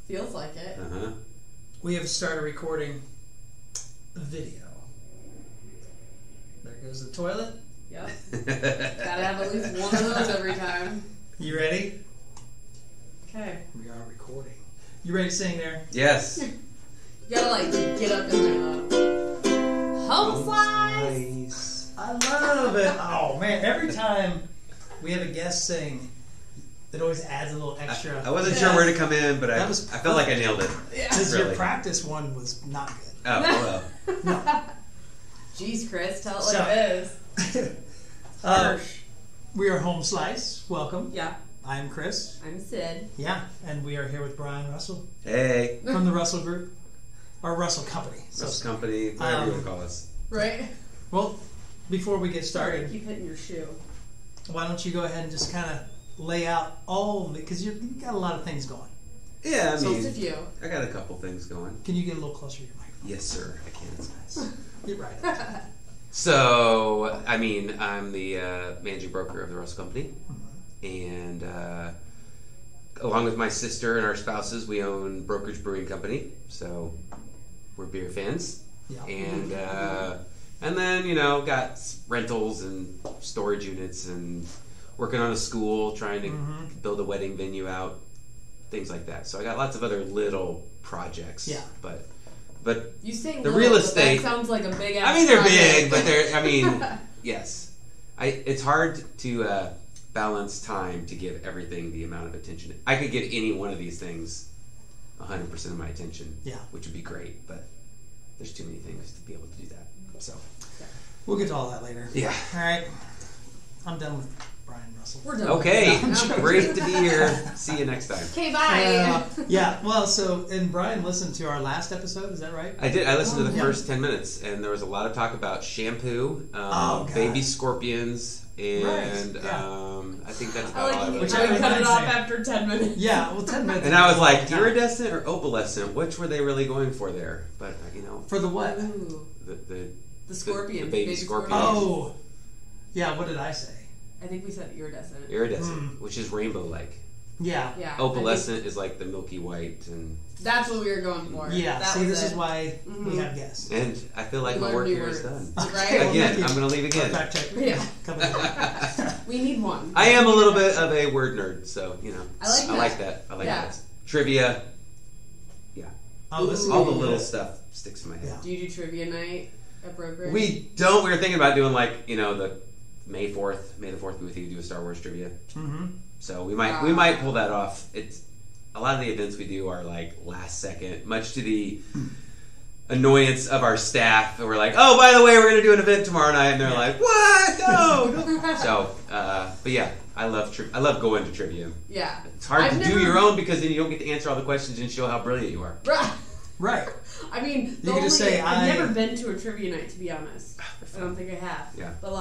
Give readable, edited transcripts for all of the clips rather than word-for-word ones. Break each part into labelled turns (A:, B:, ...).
A: Feels like it.
B: Uh-huh.
C: We have started recording video. There goes the toilet.
A: Yep. Gotta have at least one of those every time.
C: You ready?
A: Okay.
C: We are recording. You ready to sing there?
B: Yes.
A: You gotta like get up in there though. Home slice!
B: Nice.
C: I love it. Oh man, every time we have a guest sing, it always adds a little extra.
B: I wasn't sure where to come in, but I
C: was
B: felt like I nailed it.
A: Yeah.
C: Because
B: Really.
C: your practice one was not good.
B: Oh, well.
A: Jeez, Chris, tell it
C: So-
A: like it is.
C: We are Home Slice. Welcome.
A: Yeah.
C: I'm Chris.
A: I'm Sid.
C: Yeah, and we are here with Brian Russell
B: Hey.
C: from the Russell Group, or Russell Company.
B: Russell Company, whatever you want to call us.
A: Right?
C: Well, before we get started,
A: Keep hitting your shoe.
C: why don't you go ahead and just kind of lay out all of it, because you've got a lot of things going.
B: Yeah, I
A: Just a
B: mean,
A: few.
B: I got a couple things going.
C: Can you get a little closer to your microphone?
B: Yes, sir, I can.
C: Get right.
B: So, I mean, I'm the managing broker of the Russell Company, and along with my sister and our spouses, we own Brokerage Brewing Company. So, we're beer fans,
C: Yeah.
B: and then got rentals and storage units, and working on a school, trying to build a wedding venue out, things like that. So I got lots of other little projects.
C: Yeah.
B: But
A: You saying
B: The
A: little,
B: real
A: but
B: estate-
A: that sounds like a big ass
B: I mean, they're
A: project.
B: big, but they're, I mean, yes. It's hard to balance time to give everything the amount of attention. I could give any one of these things 100% of my attention,
C: Yeah.
B: which would be great, but there's too many things to be able to do that. So,
C: We'll get to all that later.
B: yeah.
C: All right. I'm done with Brian Russell.
A: We're done.
B: Okay,
A: with that.
B: great to be here. See you next time.
A: Okay, bye.
C: Yeah, well, and Brian listened to our last episode, is that right?
B: I did. I listened to the
C: Yeah.
B: first 10 minutes, and there was a lot of talk about shampoo,
C: God.
B: baby scorpions, and
C: Right, yeah.
B: I think that's
A: I
B: about all I
A: like you
B: wrote.
A: trying to cut it off
C: Wednesday.
A: after 10 minutes.
C: Yeah, well, 10 minutes.
B: And I was like,
C: Time.
B: iridescent or opalescent? Which were they really going for there? But
C: For the what?
A: Ooh.
B: the
A: Scorpions.
B: the baby scorpions.
C: Oh. Yeah, what did I say?
A: I think we said iridescent.
B: Iridescent, which is rainbow-like.
C: Yeah.
A: Yeah.
B: Opalescent is like the milky white, and
A: That's what we were going for.
C: Yeah,
A: That
C: see,
A: was
C: this
A: it.
C: is why we have guests.
B: I feel like
A: We
B: my
A: learned
B: work
A: new
B: here is
A: words.
B: done.
A: Right?
C: Well,
B: Again,
C: thank you.
B: I'm going to leave again.
C: Fact check.
A: Yeah.
C: Come on.
A: We need one.
B: I am a little bit of a word nerd, so
A: I like that.
B: I like
A: Yeah.
B: that. Trivia,
C: Oh, this is
B: all the
C: gonna be
B: little
C: good.
B: stuff sticks in my head.
C: Yeah.
A: Do you do trivia night at brokerage?
B: We don't. We were thinking about doing the May 4th, May the 4th, we do a Star Wars trivia.
C: Mm-hmm.
B: So we might pull that off. It's a lot of the events we do are like last second, much to the annoyance of our staff. And we're like, oh, by the way, we're going to do an event tomorrow night, and they're like, what? No. So, but yeah, I love going to trivia.
A: Yeah.
B: It's hard
A: I've
B: to
A: never-
B: do your own because then you don't get to answer all the questions and show how brilliant you are.
C: Right.
A: I mean,
C: You
A: the
C: could just say,
A: I've never been to a trivia night, to be honest.
B: They're
A: I don't
B: fun.
A: think I have.
B: Yeah.
A: But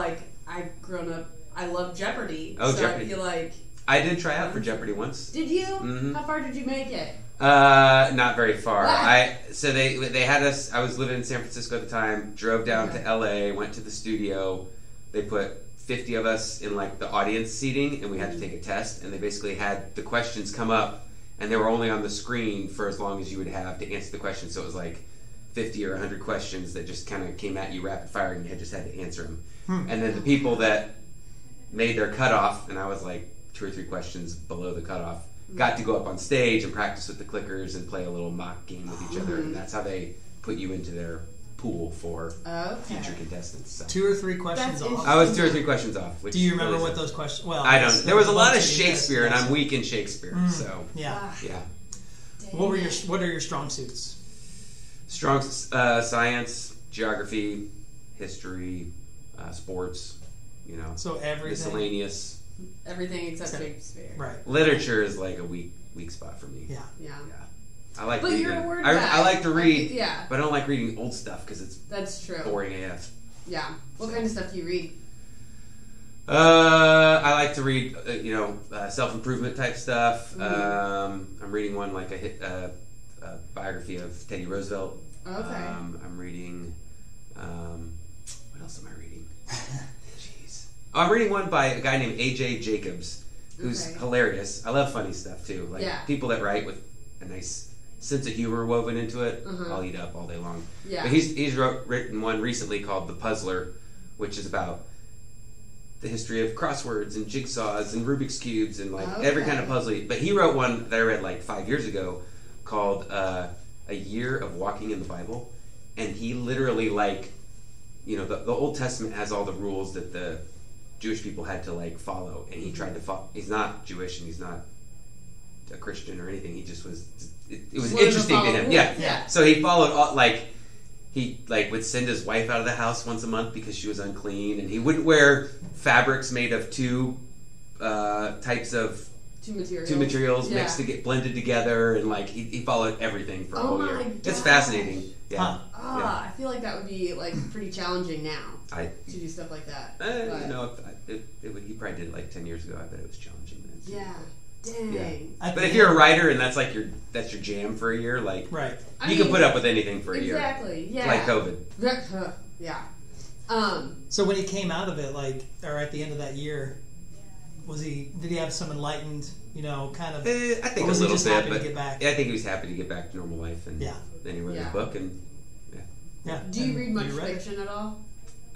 A: I've grown up. I love Jeopardy.
B: Oh,
A: so
B: Jeopardy.
A: I feel like.
B: I did try out for Jeopardy once.
A: Did you?
B: Mhm.
A: How far did you make it?
B: Not very far.
A: Ah.
B: So they had us. I was living in San Francisco at the time. Drove down
A: Okay.
B: to LA. Went to the studio. They put 50 of us in the audience seating, and we had to take a test. And they basically had the questions come up, and they were only on the screen for as long as you would have to answer the question. So it was like 50 or 100 questions that just kind of came at you rapid fire, and you just had to answer them. And then the people that made their cutoff, and I was like 2 or 3 questions below the cutoff, got to go up on stage and practice with the clickers and play a little mock game with each other, and that's how they put you into their pool for future contestants. So.
C: 2 or 3 questions
A: That's
C: off.
B: I was 2 or 3 questions off. Which
C: Do you remember
B: really
C: what
B: sucked.
C: those questions? Well,
B: I don't. There was a lot of
C: bunch you missed,
B: Shakespeare, and
C: yes.
B: I'm weak in Shakespeare. So
C: Yeah.
B: yeah,
C: What are your strong suits?
B: strong science, geography, history, sports.
C: So everything.
B: Miscellaneous.
A: Everything except Shakespeare.
C: Right.
B: Literature is like a weak spot for me.
C: Yeah.
A: Yeah.
B: I like
A: But
B: reading.
A: you're a word
B: I
A: guy.
B: like to read,
A: Yeah.
B: but I don't like reading old stuff because it's
A: That's true.
B: boring AF.
A: Yeah. What kind of stuff do you read?
B: I like to read, self-improvement type stuff.
A: Mm-hmm.
B: I'm reading one like a biography of Teddy Roosevelt.
A: Okay.
B: I'm reading. What else am I reading? Jeez. Oh, I'm reading one by a guy named A.J. Jacobs, who's
A: Okay.
B: hilarious. I love funny stuff too, like
A: Yeah.
B: people that write with a nice sense of humor woven into it,
A: Uh-huh.
B: I'll eat up all day long.
A: Yeah.
B: But he's written one recently called The Puzzler, which is about the history of crosswords and jigsaws and Rubik's cubes and like every kind of puzzle. But he wrote one that I read like 5 years ago called A Year of Walking in the Bible, and he literally like, you know, the Old Testament has all the rules that the Jewish people had to like follow, and he tried to follow. He's not Jewish and he's not a Christian or anything. He just was. It was
A: Wanted to
B: interesting to
A: follow
B: him.
A: rules.
B: Yeah.
A: Yeah.
B: So he followed all, like. He like would send his wife out of the house once a month because she was unclean, and he wouldn't wear fabrics made of two types of
A: Two materials.
B: mixed to get blended together, and like he followed everything for a whole year.
A: my
B: It's
A: gosh.
B: fascinating. Yeah.
A: Ah, I feel like that would be like pretty challenging now
B: I
A: to do stuff like that.
B: you know he probably did it like 10 years ago. I bet it was challenging then. So.
A: Yeah. Dang.
B: Yeah. But if you're a writer and that's like your jam for a year, like
C: Right.
B: you can put up with anything for a year.
A: Exactly. Yeah.
B: It's like COVID.
A: Yeah.
C: So when he came out of it, like, or at the end of that year, did he have some enlightened, you know, kind of?
B: I think
C: or was
B: a little
C: he just
B: bit,
C: happy
B: but
C: to get back?
B: I think he was happy to get back to normal life, and
C: Yeah.
B: then he wrote
A: Yeah.
B: his book, and
C: Yeah.
A: Do you
C: And
A: read much
C: read it?
A: fiction at all?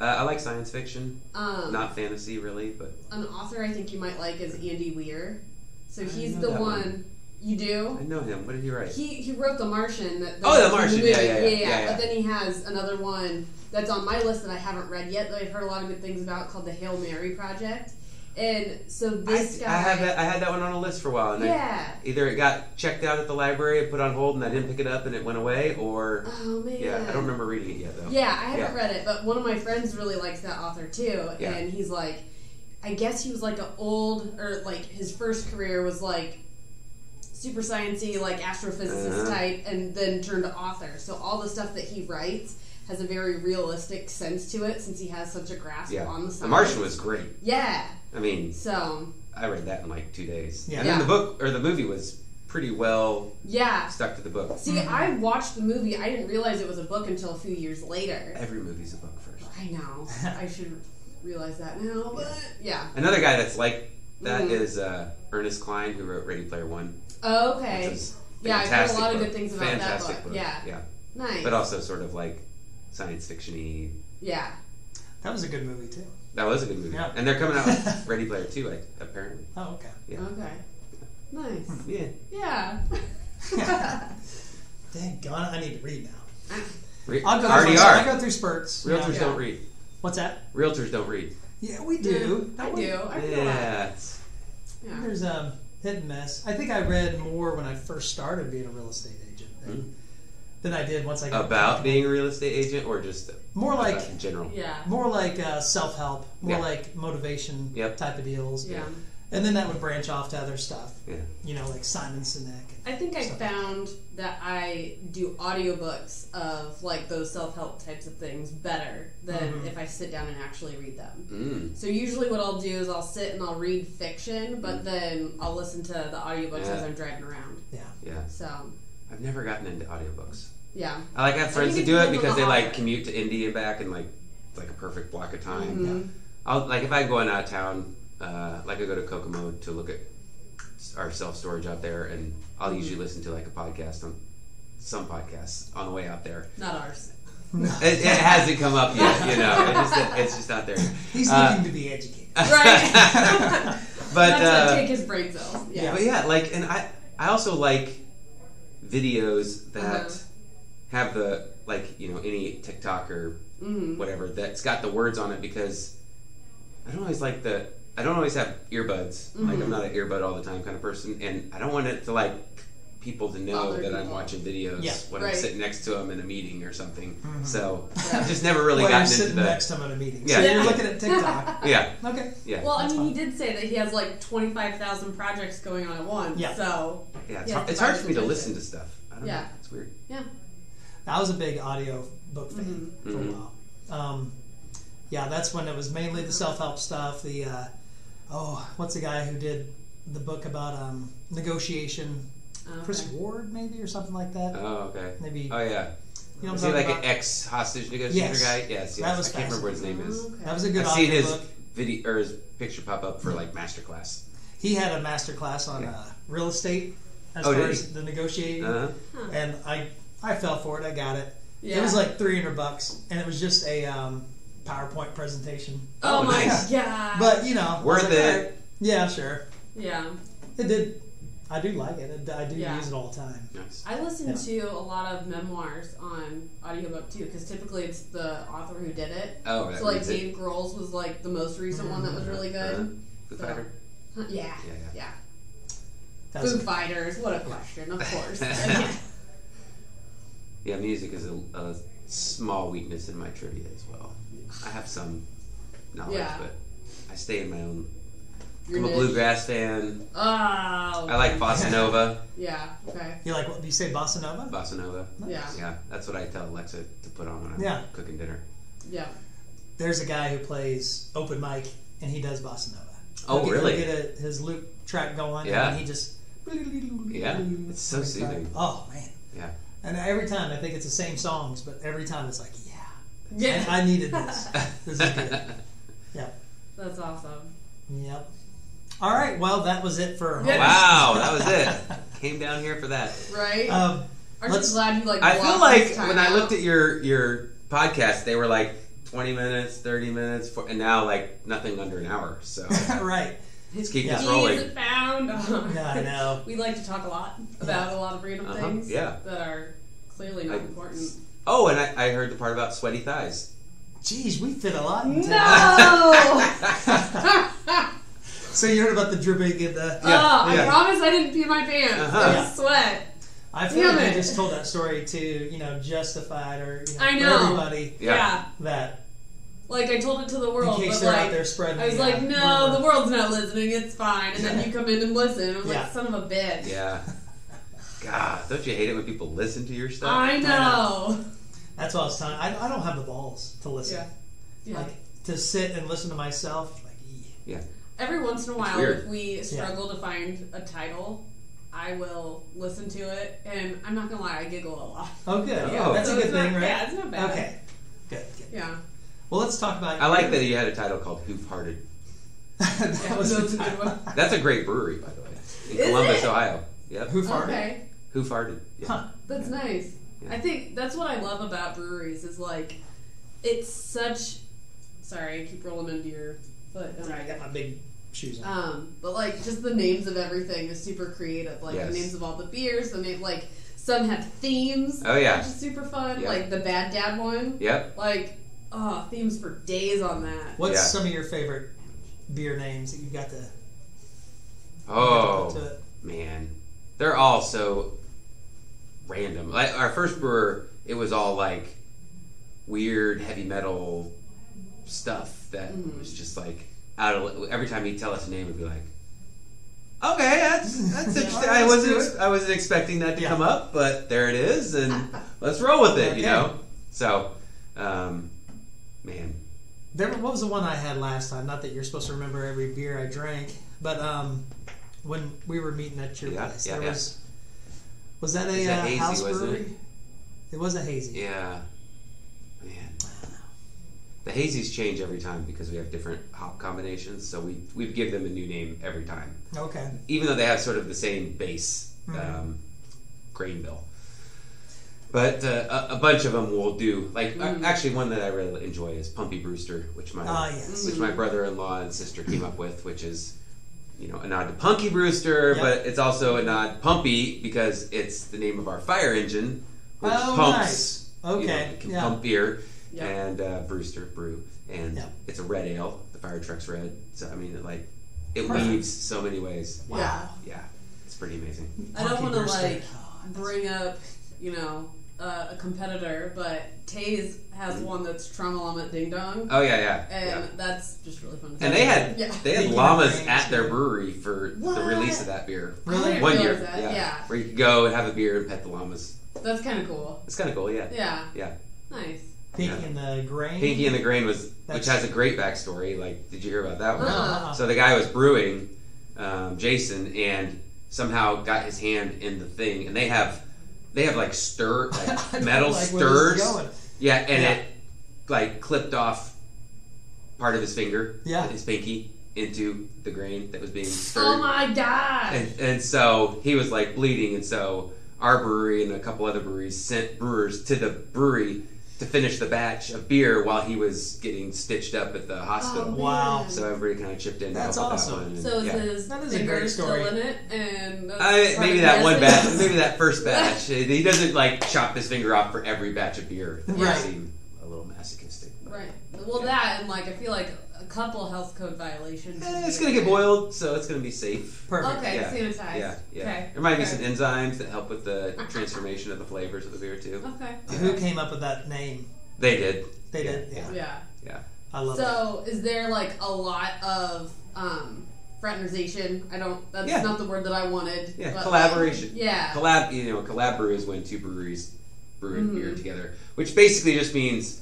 B: I like science fiction,
A: Um,
B: not fantasy really, but
A: An author I think you might like is Andy Weir. So
B: I
A: he's
B: know
A: the
B: that
A: one.
B: one.
A: You do?
B: I know him. What did he write?
A: He wrote The Martian. That
B: Oh, The Martian.
A: movie.
B: Yeah.
A: But then he has another one that's on my list that I haven't read yet that I've heard a lot of good things about called The Hail Mary Project. And so this guy.
B: I had that one on a list for a while, and either it got checked out at the library and put on hold, and I didn't pick it up, and it went away, or
A: Oh man.
B: yeah, I don't remember reading it yet though.
A: Yeah, I haven't read it, but one of my friends really likes that author too,
B: Yeah.
A: and he's like, I guess he was like like his first career was like super sciencey, like astrophysicist type, and then turned to author. So all the stuff that he writes has a very realistic sense to it, since he has such a grasp on the science.
B: The Martian was great.
A: Yeah.
B: I mean,
A: So.
B: I read that in like 2 days.
C: Yeah.
B: And then the book or the movie was pretty well
A: Yeah.
B: stuck to the book.
A: See, I watched the movie. I didn't realize it was a book until a few years later.
B: Every movie's a book first.
A: I know. I should realize that now, but yeah.
B: Another guy that's like that is Ernest Cline, who wrote Ready Player One.
A: Oh, okay.
B: Which is
A: Yeah, I've heard a lot of
B: book.
A: good things about
B: Fantastic
A: that book.
B: book.
A: Yeah.
B: Yeah.
A: Nice.
B: But also sort of like science fiction-y.
A: Yeah.
C: That was a good movie too.
B: That was a good movie.
C: Yeah.
B: And they're coming out with Ready Player 2, apparently.
C: Oh, okay.
B: Yeah.
A: Okay. Nice.
B: Yeah.
A: Yeah.
C: Dang, God, I need to read now.
B: Already
C: I'll
B: are.
C: go through spurts. you know.
B: Realtors
A: Yeah.
B: don't read.
C: What's that?
B: Realtors don't read.
C: Yeah, we do.
A: I do. I feel that.
B: Yeah. it's-
A: Yeah.
C: There's hit and miss. I think I read more when I first started being a real estate agent than I did once I got
B: About being a real estate agent, or just
C: more like
B: in general?
A: Yeah.
C: more like self-help, more
B: Yeah.
C: like motivation
B: Yep.
C: type of deals.
A: Yeah.
C: And then that would branch off to other stuff.
B: Yeah.
C: You know, like Simon Sinek.
A: I think I
C: Stuff.
A: found that I do audiobooks of like those self-help types of things better than if I sit down and actually read them. So usually what I'll do is I'll sit and I'll read fiction, but then I'll listen to the audiobooks as I'm driving around.
C: Yeah.
B: Yeah.
A: So,
B: I've never gotten into audiobooks.
A: yeah.
B: I have friends
A: think
B: that
A: it
B: do it
A: depends on
B: because
A: the
B: they like
A: author.
B: commute to Indy and back in like a perfect block of time.
A: Mhm.
B: I'll if I'm going out of town, I go to Kokomo to look at our self storage out there, and I'll usually listen to like a podcast on some podcasts on the way out there.
A: Not ours.
B: It hasn't come up yet, you know. It's just out there.
C: He's looking to be educated.
A: Right.
B: But
A: Not to take his brain cells. Yeah.
B: but yeah, like, and I also like videos that have the any TikTok or whatever that's got the words on it, because I don't always have earbuds. Like, I'm not an earbud all the time kind of person, and I don't want it to like people to know
A: Other
B: that I'm
A: people.
B: watching videos
C: Yeah,
B: when I'm
A: right.
B: sitting next to them in a meeting or something. So I've just never really
C: While you're
B: gotten into
C: sitting
B: the
C: next to him at a meeting.
B: Yeah.
C: So you're looking at TikTok.
B: yeah.
C: Okay.
B: Yeah.
A: Well, I
C: That's
A: mean, he
C: fine.
A: did say that he has like 25,000 projects going on at once.
C: Yeah.
A: So,
B: Yeah,
A: Yeah,
B: it's hard for me to
A: attention.
B: listen to stuff. I don't
A: Yeah.
B: know. It's weird.
A: yeah.
C: I was a big audio book fan for a while. Yeah, that's when it was mainly the self-help stuff. The what's the guy who did the book about negotiation? Chris Ward, maybe, or something like that.
B: Oh, okay.
C: Maybe.
B: Oh, yeah.
C: You know
B: Is
C: what
B: he
C: I'm
B: like
C: talking
B: an
C: about?
B: ex-hostage negotiator
C: Yes.
B: guy? Yes.
C: That was
B: I can't remember what his name is.
A: Okay.
C: That was a good
B: I've seen
C: audio
B: his
C: book.
B: video or his picture pop up for like masterclass.
C: He had a master class on real estate, as
B: Oh,
C: far
B: did
C: as the negotiating,
B: Uh-huh.
C: and I fell for it. I got it.
A: Yeah.
C: It was like $300, and it was just a PowerPoint presentation.
A: Oh,
B: Oh,
A: my
B: nice.
A: god.
C: But you know, I was
B: Worth
C: like,
B: it.
C: all right. Yeah, sure.
A: yeah.
C: It did. I do like it. I do
A: Yeah.
C: use it all the time.
B: Nice.
A: I listen to a lot of memoirs on audiobook too, because typically it's the author who did it.
B: Oh, that
A: So like
B: reads it.
A: Dave Grohl's was like the most recent one that was really good.
B: Foo
A: So-
B: Fighter.
A: Huh, Yeah.
B: Yeah.
C: That's
A: Foo Fighters, what a question, of course.
B: Yeah, music is a small weakness in my trivia as well. I have some knowledge,
A: Yeah.
B: but I stay in my own.
A: Your
B: I'm a
A: niche.
B: bluegrass fan.
A: Oh.
B: I like bossa nova.
A: Yeah. Okay.
C: You like what? Do you say bossa nova?
B: Bossa nova.
A: Yeah.
B: Yeah, that's what I tell Alexa to put on when I'm
C: Yeah.
B: cooking dinner.
A: Yeah.
C: There's a guy who plays open mic, and he does bossa nova.
B: Oh,
C: He'll
B: really?
C: get his loop track going,
B: Yeah.
C: and he just
B: Yeah, it's so soothing.
C: Oh man!
B: Yeah.
C: And every time I think it's the same songs, but every time it's like,
A: Yeah.
C: I needed this. This is good. Yep.
A: That's awesome.
C: Yep. All right. Well, that was it for.
A: Yeah.
B: Wow, that was it. Came down here for that.
A: Right?
C: Um,
A: Aren't you glad you like
B: I feel
A: blocked
B: like
A: this time
B: when I
A: out?
B: looked at your podcast, they were like 20 minutes, 30 minutes, and now like nothing under an hour. So
C: right.
B: let's keep
C: Yeah.
B: this
A: Keys
B: rolling.
A: found.
C: Yeah, I know.
A: We like to talk a lot about a lot of random things
B: yeah.
A: that are clearly not important.
B: Oh, and I heard the part about sweaty thighs.
C: Jeez, we fit a lot into
A: No!
C: So you heard about the dripping and the.
A: Oh,
B: yeah.
A: I promise I didn't pee my pants.
B: Uh-huh.
A: It was sweat.
C: I feel
A: Damn
C: like I
A: it.
C: just told that story to Justified or
A: I
C: for
A: know.
C: everybody
A: Yeah.
C: that
A: Like I told it to the
C: in
A: world,
C: case
A: but
C: they're
A: like
C: out there spreading.
A: I was
C: the,
A: like, no,
C: rumor.
A: the world's not listening. It's fine. And then you come in and listen. I was
C: Yeah.
A: like, son of a bitch.
B: Yeah. God, don't you hate it when people listen to your stuff?
A: I know.
C: That's what I was telling. I don't have the balls to listen.
A: Yeah. Yeah.
C: Like to sit and listen to myself. Like,
B: Yeah.
A: Every once in a while,
B: weird.
A: if we struggle to find a title, I will listen to it, and I'm not gonna lie, I giggle a lot.
C: oh, good.
B: Oh.
C: Yeah, that's
A: So
C: a good
A: it's not-
C: thing, right?
A: Yeah, it's not bad.
C: Okay. Good.
A: Yeah.
C: Well, let's talk about.
B: I like that you had a title called Hoof Hearted.
C: that
A: Yeah,
C: was
A: that's
C: a
A: a good one.
B: That's a great brewery, by the way. In
A: Is
B: Columbus,
A: it?
B: Ohio. Yep.
C: Who farted?
A: Okay.
B: Hoof Hearted. Yeah.
C: Huh.
A: That's nice.
B: Yeah.
A: I think that's what I love about breweries is like, it's such. Sorry, I keep rolling into your foot. don't
C: Sorry, I got my big shoes on.
A: But like just the names of everything is super creative. Like
B: Yes.
A: the names of all the beers, the name like some have themes.
B: Oh, yeah.
A: Which is super fun.
B: Yeah.
A: Like the Bad Dad one.
B: Yep.
A: Like themes for days on that.
C: What's
B: Yeah.
C: some of your favorite beer names that you've got to? put to
B: Oh,
C: it?
B: man. They're all so random. Like our first brewer, it was all like weird heavy metal stuff that was just like out of every time he'd tell us a name, we'd be like, okay, that's interesting.
C: Alright, let's do
B: I wasn't expecting that to
C: Yeah.
B: come up, but there it is, and let's roll with it, you
C: Okay.
B: know. So, man,
C: What was the one I had last time? Not that you're supposed to remember every beer I drank, but when we were meeting at your
B: Yeah,
C: place,
B: yeah,
C: there
B: yeah.
C: was that a
B: Is that hazy,
C: house
B: wasn't
C: brewery?
B: it?
C: It was a hazy.
B: yeah, man. The hazies change every time because we have different hop combinations, so we give them a new name every time,
C: Okay.
B: even though they have sort of the same base grain bill. But a bunch of them will do. Like actually, one that I really enjoy is Pumpy Brewster, which my
C: Yes.
B: which my brother-in-law and sister came up with, which is a nod to Punky Brewster,
C: Yep.
B: but it's also a nod Pumpy because it's the name of our fire engine, which
C: Oh,
B: pumps.
C: nice. Okay,
B: It can
C: yeah.
B: pump beer,
A: Yep.
B: and Brewster brew, and
C: Yep.
B: it's a red ale. The fire truck's red, so I mean, it
C: Perfect.
B: weaves so many ways.
A: Yeah.
B: Yeah, it's pretty amazing.
A: I don't
C: Punky
A: want to
C: Brewster.
A: like
C: Oh, that's-
A: bring up, a competitor, but Taze has one that's Tromolomet Ding Dong,
B: Oh yeah,
A: and
B: yeah.
A: that's just really fun. To
B: And
A: say.
B: they had
A: yeah.
C: Thinking
B: llamas
C: of
B: at their
C: names,
B: brewery for the
A: What?
B: release of that beer.
A: I
C: Really?
A: didn't
B: One
A: realize
B: year,
A: that. Yeah.
B: where you could go and have a beer and pet the llamas.
A: That's kind of cool.
B: It's kind of cool, yeah.
A: Yeah,
B: Yeah.
A: nice.
C: Pinky
B: Yeah.
C: and the Grain.
B: Pinky and the Grain which
C: That's-
B: has a great backstory. Like, did you hear about that one?
A: Uh-uh.
B: So the guy was brewing, Jason, and somehow got his hand in the thing, and they have like
C: I don't
B: metal
C: like where this is
B: stirs.
C: going.
B: Yeah, and
C: Yeah.
B: it like clipped off part of his finger,
C: Yeah.
B: his pinky, into the grain that was being stirred.
A: Oh my god!
B: And so he was like bleeding, and so our brewery and a couple other breweries sent brewers to the brewery to finish the batch of beer while he was getting stitched up at the hospital.
A: Oh,
C: Wow.
A: man.
B: So everybody kind of chipped in to
C: That's
B: help
C: awesome.
B: with that one. And,
A: So is
B: yeah.
A: his
C: That is a great
A: finger
C: story.
A: still in it? And
B: Maybe that one batch, maybe that first batch. He doesn't like chop his finger off for every batch of beer. That
C: Right.
B: would seem a little masochistic. But,
A: Right. Well, that and like I feel like a couple health code violations. would
B: it's
A: be
B: gonna get
A: okay.
B: boiled, so it's gonna be safe.
C: Perfect.
A: Okay,
B: Yeah.
A: sanitized.
B: Yeah, yeah.
A: Okay.
B: There might be
A: Okay.
B: some enzymes that help with the transformation of the flavors of the beer too.
A: Okay.
C: Who came up with that name?
B: They did.
C: They
B: Yeah.
C: did. Yeah.
A: Yeah.
B: Yeah.
C: I love it.
A: So, is there like a lot of fraternization? That's
B: Yeah.
A: not the word that I wanted.
B: Yeah,
A: but,
B: collaboration.
A: Like, yeah.
B: Collab brew is when two breweries brew
A: Mhm.
B: beer together, which basically just means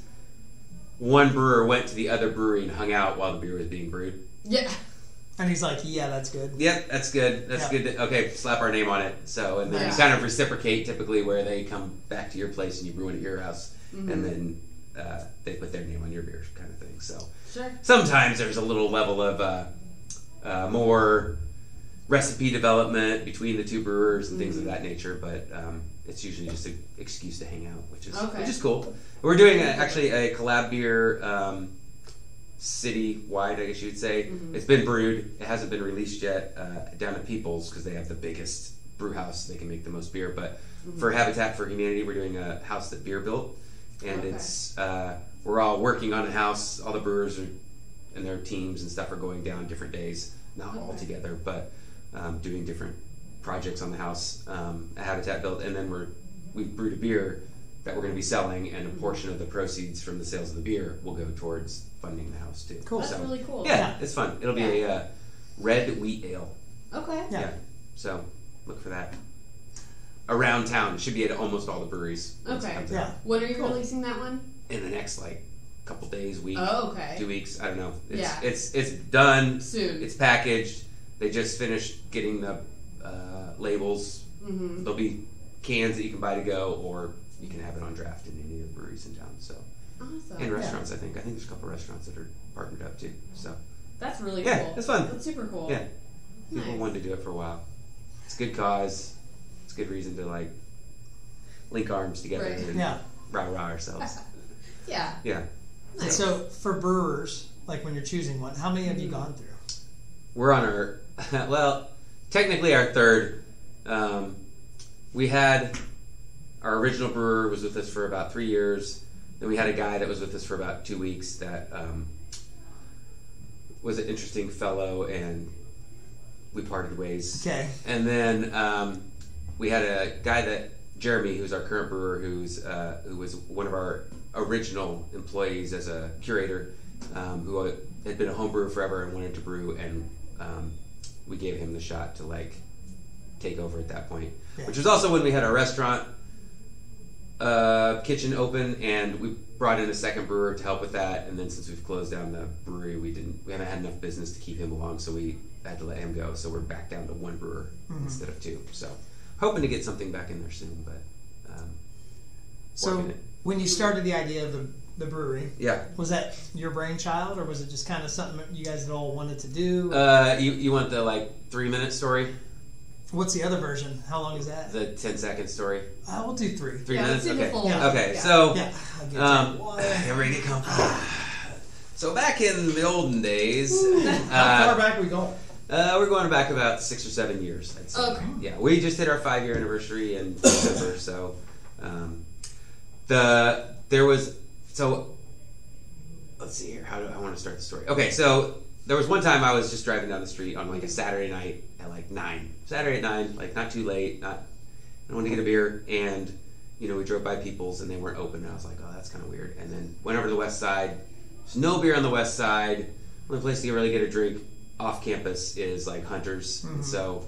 B: one brewer went to the other brewery and hung out while the beer was being brewed.
A: Yeah.
C: And he's like, yeah, that's good.
B: Yep, that's good. That's
C: Yeah.
B: good. Okay, slap our name on it. So, and then
A: Yeah.
B: you kind of reciprocate typically where they come back to your place and you brew it at your house,
A: Mhm.
B: and then they put their name on your beer, kind of thing. So
A: Sure.
B: sometimes there's a little level of more recipe development between the two brewers and things of that nature, but it's usually just an excuse to hang out, which is cool. We're doing actually a collab beer city-wide, I guess you would say.
A: Mhm.
B: It's been brewed. It hasn't been released yet down at Peoples because they have the biggest brew house. They can make the most beer. But for Habitat for Humanity, we're doing a house that beer built, and
A: Okay.
B: it's we're all working on a house. All the brewers are, and their teams and stuff are going down different days, not all
A: Okay.
B: together, but doing different projects on the house. A Habitat built, and then we brewed a beer that we're going to be selling, and a portion of the proceeds from the sales of the beer will go towards funding the house too.
C: Cool.
A: That's
B: So,
A: really cool.
B: yeah, it's fun. It'll be a red wheat ale.
A: Okay.
C: Yeah.
B: So look for that. Around town, it should be at almost all the breweries. once it
A: Okay.
B: comes
C: Yeah.
B: out.
A: When are you
C: Cool.
A: releasing that one?
B: In the next couple days, week,
A: Oh, okay.
B: 2 weeks. I don't know. It's,
A: Yeah.
B: it's done.
A: Soon.
B: It's packaged. They just finished getting the labels.
A: Mm-hmm.
B: There'll be cans that you can buy to go, or you can have it on draft in any of the breweries in town. So
A: Awesome.
B: and restaurants, I think there's a couple restaurants that are partnered up too. So
A: That's really
B: yeah,
A: cool.
B: it's fun.
A: That's super cool.
B: Yeah, people
A: Nice.
B: wanted to do it for a while. It's a good cause. It's a good reason to link arms together
A: Right.
B: and
C: Yeah.
B: rah ourselves.
A: Yeah.
B: Yeah,
A: Nice.
C: So for brewers, like when you're choosing one, how many have you gone through?
B: we're on our technically our third. We had our original brewer was with us for about 3 years. Then we had a guy that was with us for about 2 weeks that was an interesting fellow, and we parted ways.
C: Okay.
B: And then we had a guy Jeremy, who's our current brewer, who was one of our original employees as a curator, who had been a home brewer forever and wanted to brew, and we gave him the shot to take over at that point.
C: Yeah.
B: Which was also when we had our restaurant kitchen open, and we brought in a second brewer to help with that. And then since we've closed down the brewery, we haven't had enough business to keep him along, so we had to let him go. So we're back down to one brewer instead of two. So hoping to get something back in there soon, but
C: So
B: working it.
C: when you started the idea of the brewery,
B: Yeah.
C: was that your brainchild, or was it just kind of something you guys had all wanted to do?
B: You want the 3-minute story?
C: What's the other version? How long is that?
B: The 10-second story?
C: We'll do 3.
B: 3
A: Yeah,
B: minutes?
A: let's do the
B: Okay.
A: full
C: Yeah.
A: one.
B: Okay,
A: Yeah.
B: so
C: Yeah. I'll get
B: everybody get comfortable. So back in the olden days,
C: How far back are we going?
B: we're going back about 6 or 7 years, I'd say.
A: Okay.
B: Yeah, we just hit our 5-year anniversary in December, so let's see here. How do I want to start the story? Okay, so there was one time I was just driving down the street on a Saturday night at 9. Saturday at 9, not too late. I wanted to get a beer, and we drove by People's and they weren't open. And I was like, oh, that's kind of weird. And then went over to the west side. There's no beer on the west side. Only place to really get a drink off campus is Hunter's. And so,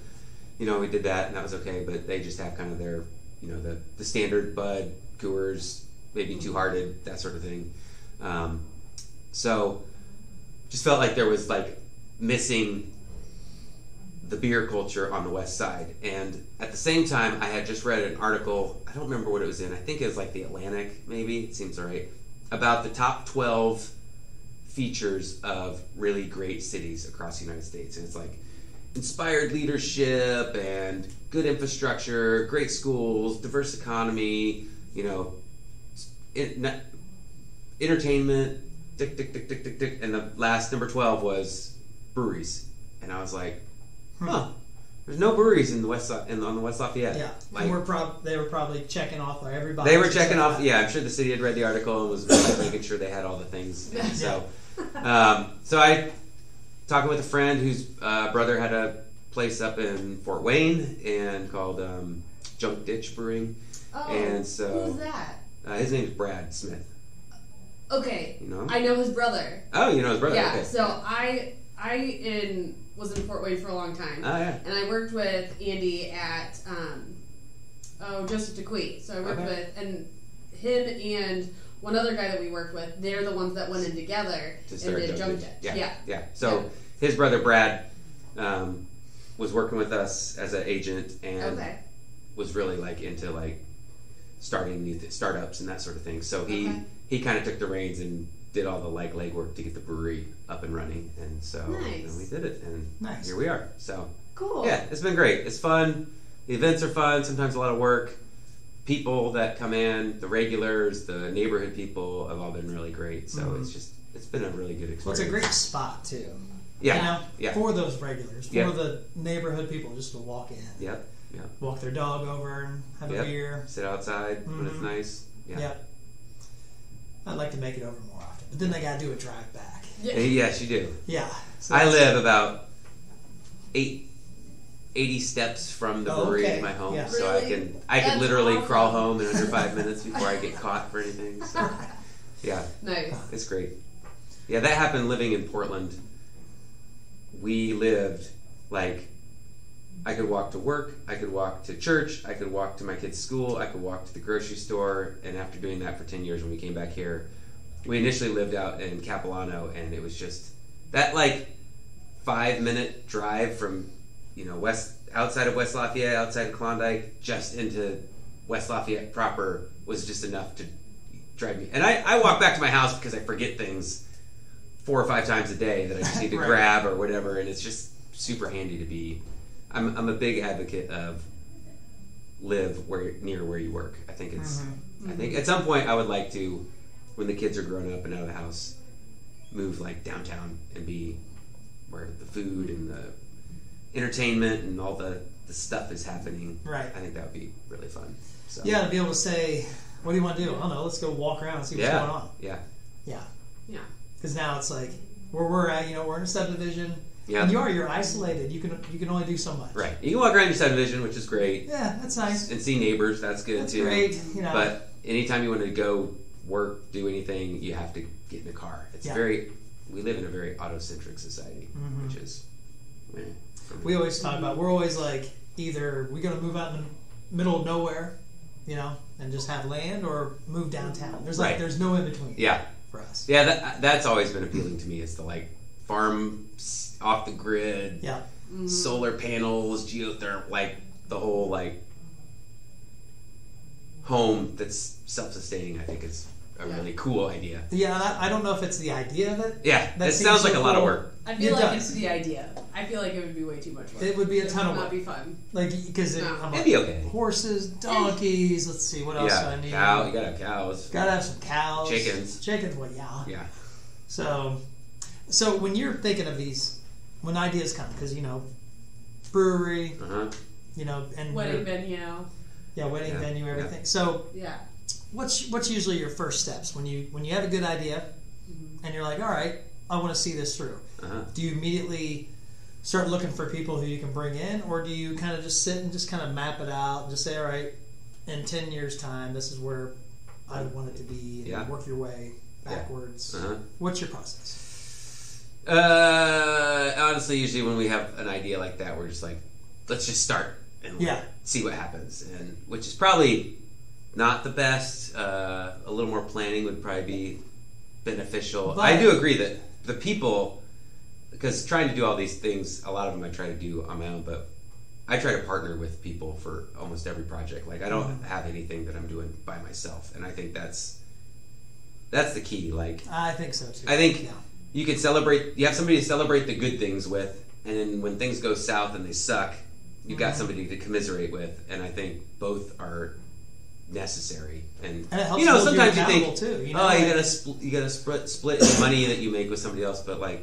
B: we did that, and that was okay. But they just have kind of their, the standard Bud, Coors, maybe Two Hearted, that sort of thing. So just felt like there was missing the beer culture on the west side. And at the same time, I had just read an article, I don't remember what it was in, I think it was the Atlantic, maybe, it seems right, about the top 12 features of really great cities across the United States, and it's like inspired leadership and good infrastructure, great schools, diverse economy, you know, entertainment, tick, tick, tick, tick, tick, tick. And the last number 12 was breweries. And I was like, huh, there's no breweries in the on the West Lafayette.
C: Yeah,
B: like,
C: and they were probably checking off everybody.
B: They were checking off. Yeah, I'm sure the city had read the article and was making sure they had all the things. And so, so I talking with a friend whose brother had a place up in Fort Wayne and called Junk Ditch Brewing.
A: Oh,
B: and so
A: who's that?
B: His name's Brad Smith.
A: Okay,
B: You know?
A: I know his brother.
B: Oh, you know his brother.
A: Yeah,
B: Okay.
A: so I was in Fort Wayne for a long time.
B: Oh yeah.
A: And I worked with Andy at Joseph DeQuee. So I worked
B: Okay.
A: with and him and one other guy that we worked with. They're the ones that went in together
B: To
A: and
B: start
A: did Junk
B: Ditch.
A: Ditch.
B: Yeah. So his brother Brad was working with us as an agent and
A: Okay.
B: was really like into like starting new startups and that sort of thing. So he kind of took the reins and did all the like legwork to get the brewery up and running. And so
A: Nice.
B: we did it, and
C: Nice.
B: here we are. So
A: Cool.
B: yeah, it's been great. It's fun. The events are fun. Sometimes a lot of work. People that come in, the regulars, the neighborhood people have all been really great. So it's been a really good experience.
C: Well, it's a great spot too.
B: Yeah.
C: You know,
B: Yeah.
C: for those regulars, for
B: Yeah.
C: the neighborhood people, just to walk in,
B: Yep.
C: walk their dog over and have a beer.
B: Sit outside when it's nice. Yeah.
C: Yep. I'd like to make it over more often, but then they gotta do a drive back.
B: Yes, you do.
C: Yeah. So
B: I
C: that's-
B: live about 80 steps from the brewery
C: okay.
B: to my home,
C: Yeah.
B: so
A: Really?
B: I can
A: That's
B: literally
A: awesome.
B: crawl home in under 5 minutes before I get caught for anything. So yeah,
A: Nice.
B: it's great. Yeah, that happened living in Portland. We lived like I could walk to work, I could walk to church, I could walk to my kids' school, I could walk to the grocery store, and after doing that for 10 years when we came back here, we initially lived out in Capilano, and it was just that like 5-minute drive from, you know, outside of West Lafayette, outside of Klondike, just into West Lafayette proper was just enough to drive me. And I walk back to my house because I forget things 4 or 5 times a day that I just need to
C: Right.
B: grab or whatever, and it's just super handy to be. I'm a big advocate of live near where you work. I think it's. I think at some point I would like to, when the kids are grown up and out of the house, move like downtown and be where the food and the entertainment and all the stuff is happening.
C: Right.
B: I think that would be really fun. So
C: Yeah, to be able to say, what do you want to do? I don't know. Let's go walk around and see what's going on.
B: Yeah.
C: Yeah.
A: Yeah.
C: Because now it's like where we're at. You know, we're in a subdivision.
B: Yeah.
C: And you're isolated. You can only do so much.
B: Right. You can walk around your subdivision, which is great,
C: Yeah, that's nice.
B: and see neighbors. That's good
C: That's
B: too.
C: great. You know.
B: But anytime you want to go work, do anything, you have to get in a car. It's
C: Yeah.
B: we live in a very auto-centric society, which is, for me.
C: We always talk about, we're always like, either we're going to move out in the middle of nowhere, you know, and just have land, or move downtown. There's no in between.
B: Yeah.
C: For us.
B: Yeah, that's always been appealing to me. Is the like farm off the grid,
C: Yeah.
B: solar panels, geothermal, like the whole like home that's self-sustaining. I think is a really cool idea.
C: Yeah, and I don't know if it's the idea of it.
B: Yeah,
C: That
B: it
C: seems
B: sounds
C: so
B: like a lot of
C: cool.
B: work.
A: I feel
C: It
A: like
C: does.
A: it's the idea. I feel like it would be way too much work.
C: It would be a ton of
A: It would
C: work.
A: not be fun.
C: Like, because
A: No.
C: I'm
B: It'd
C: like,
B: be okay.
C: horses, donkeys, let's see, what else do I
B: Yeah,
C: need?
B: cow. You gotta have cows.
C: Gotta have some cows.
B: Chickens.
C: Well, yeah.
B: Yeah.
C: So when you're thinking of these, when ideas come, because, you know, brewery, you know, and
A: Wedding venue.
C: yeah, wedding
B: Yeah,
C: venue,
B: yeah.
C: everything. So
A: Yeah.
C: what's usually your first steps when you have a good idea and you're like, all right, I want to see this through? Do you immediately start looking for people who you can bring in, or do you kind of just sit and just kind of map it out and just say, all right, in 10 years time, this is where I want it to be, and work your way backwards? What's your process?
B: Honestly, usually when we have an idea like that, we're just like, let's just start and see what happens, and which is probably not the best. A little more planning would probably be beneficial.
C: But
B: I do agree that the people, because trying to do all these things, a lot of them I try to do on my own, but I try to partner with people for almost every project. Like I don't have anything that I'm doing by myself, and I think that's the key. Like
C: I think so too.
B: I think you can celebrate. You have somebody to celebrate the good things with, and then when things go south and they suck, you've got somebody to commiserate with. And I think both are necessary. And
C: it helps
B: you know,
C: hold you
B: sometimes you
C: accountable,
B: think,
C: too, you
B: oh,
C: know,
B: you
C: like-
B: gotta split the money that you make with somebody else, but like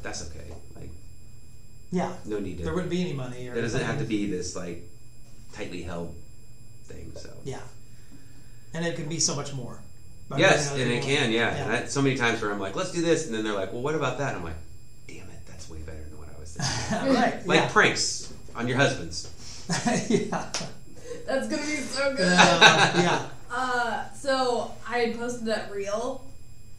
B: that's okay. Like
C: Yeah.
B: no need to.
C: There wouldn't be any money. Or
B: There doesn't have to
C: anything.
B: be this like tightly held thing. So
C: Yeah. And it can be so much more. by
B: yes,
C: bringing
B: and
C: other
B: it
C: people
B: can,
C: in.
B: yeah. And so many times where I'm like, let's do this, and then they're like, well, what about that? I'm like, damn it, that's way better than what I was thinking.
C: Right.
B: Like
C: yeah.
B: pranks on your husbands.
C: Yeah.
A: That's gonna be so good.
C: Yeah.
A: So I had posted that reel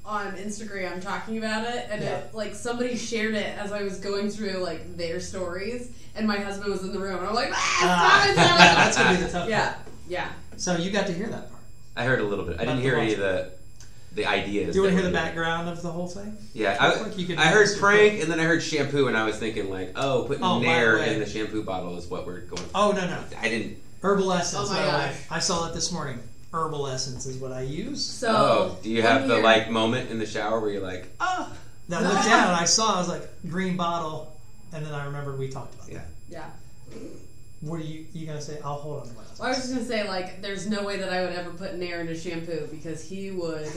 A: on Instagram talking about it, and
C: Yeah.
A: it like somebody shared it as I was going through like their stories, and my husband was in the room, and I'm like, stop it, stop it.
C: That's gonna be the tough
A: Yeah,
C: part.
A: yeah.
C: So you got to hear that part.
B: I heard a little bit. I didn't
C: About
B: hear
C: the
B: any of the ideas.
C: Do you want to
B: that
C: hear the
B: were-
C: background of the whole thing?
B: Yeah,
C: Real quick, you can
B: I
C: do
B: heard
C: this real
B: prank,
C: quick.
B: and then I heard shampoo, and I was thinking like, oh, putting
C: Oh, by the
B: Nair
C: way.
B: in the shampoo bottle is what we're going.
C: Oh, no.
B: I didn't.
C: Herbal Essence.
A: Oh my
C: by the way.
A: gosh.
C: I saw it this morning. Herbal Essence is what I use.
A: So
B: Oh, do you have
A: one
B: the
A: year-
B: like moment in the shower where you're like, oh,
C: Then I looked down and I saw, I was like, green bottle. And then I remembered we talked about
B: yeah.
C: that.
A: Yeah.
C: What are you going to say? I'll hold on to what
A: Well, I was just gonna say like, there's no way that I would ever put Nair into shampoo because he would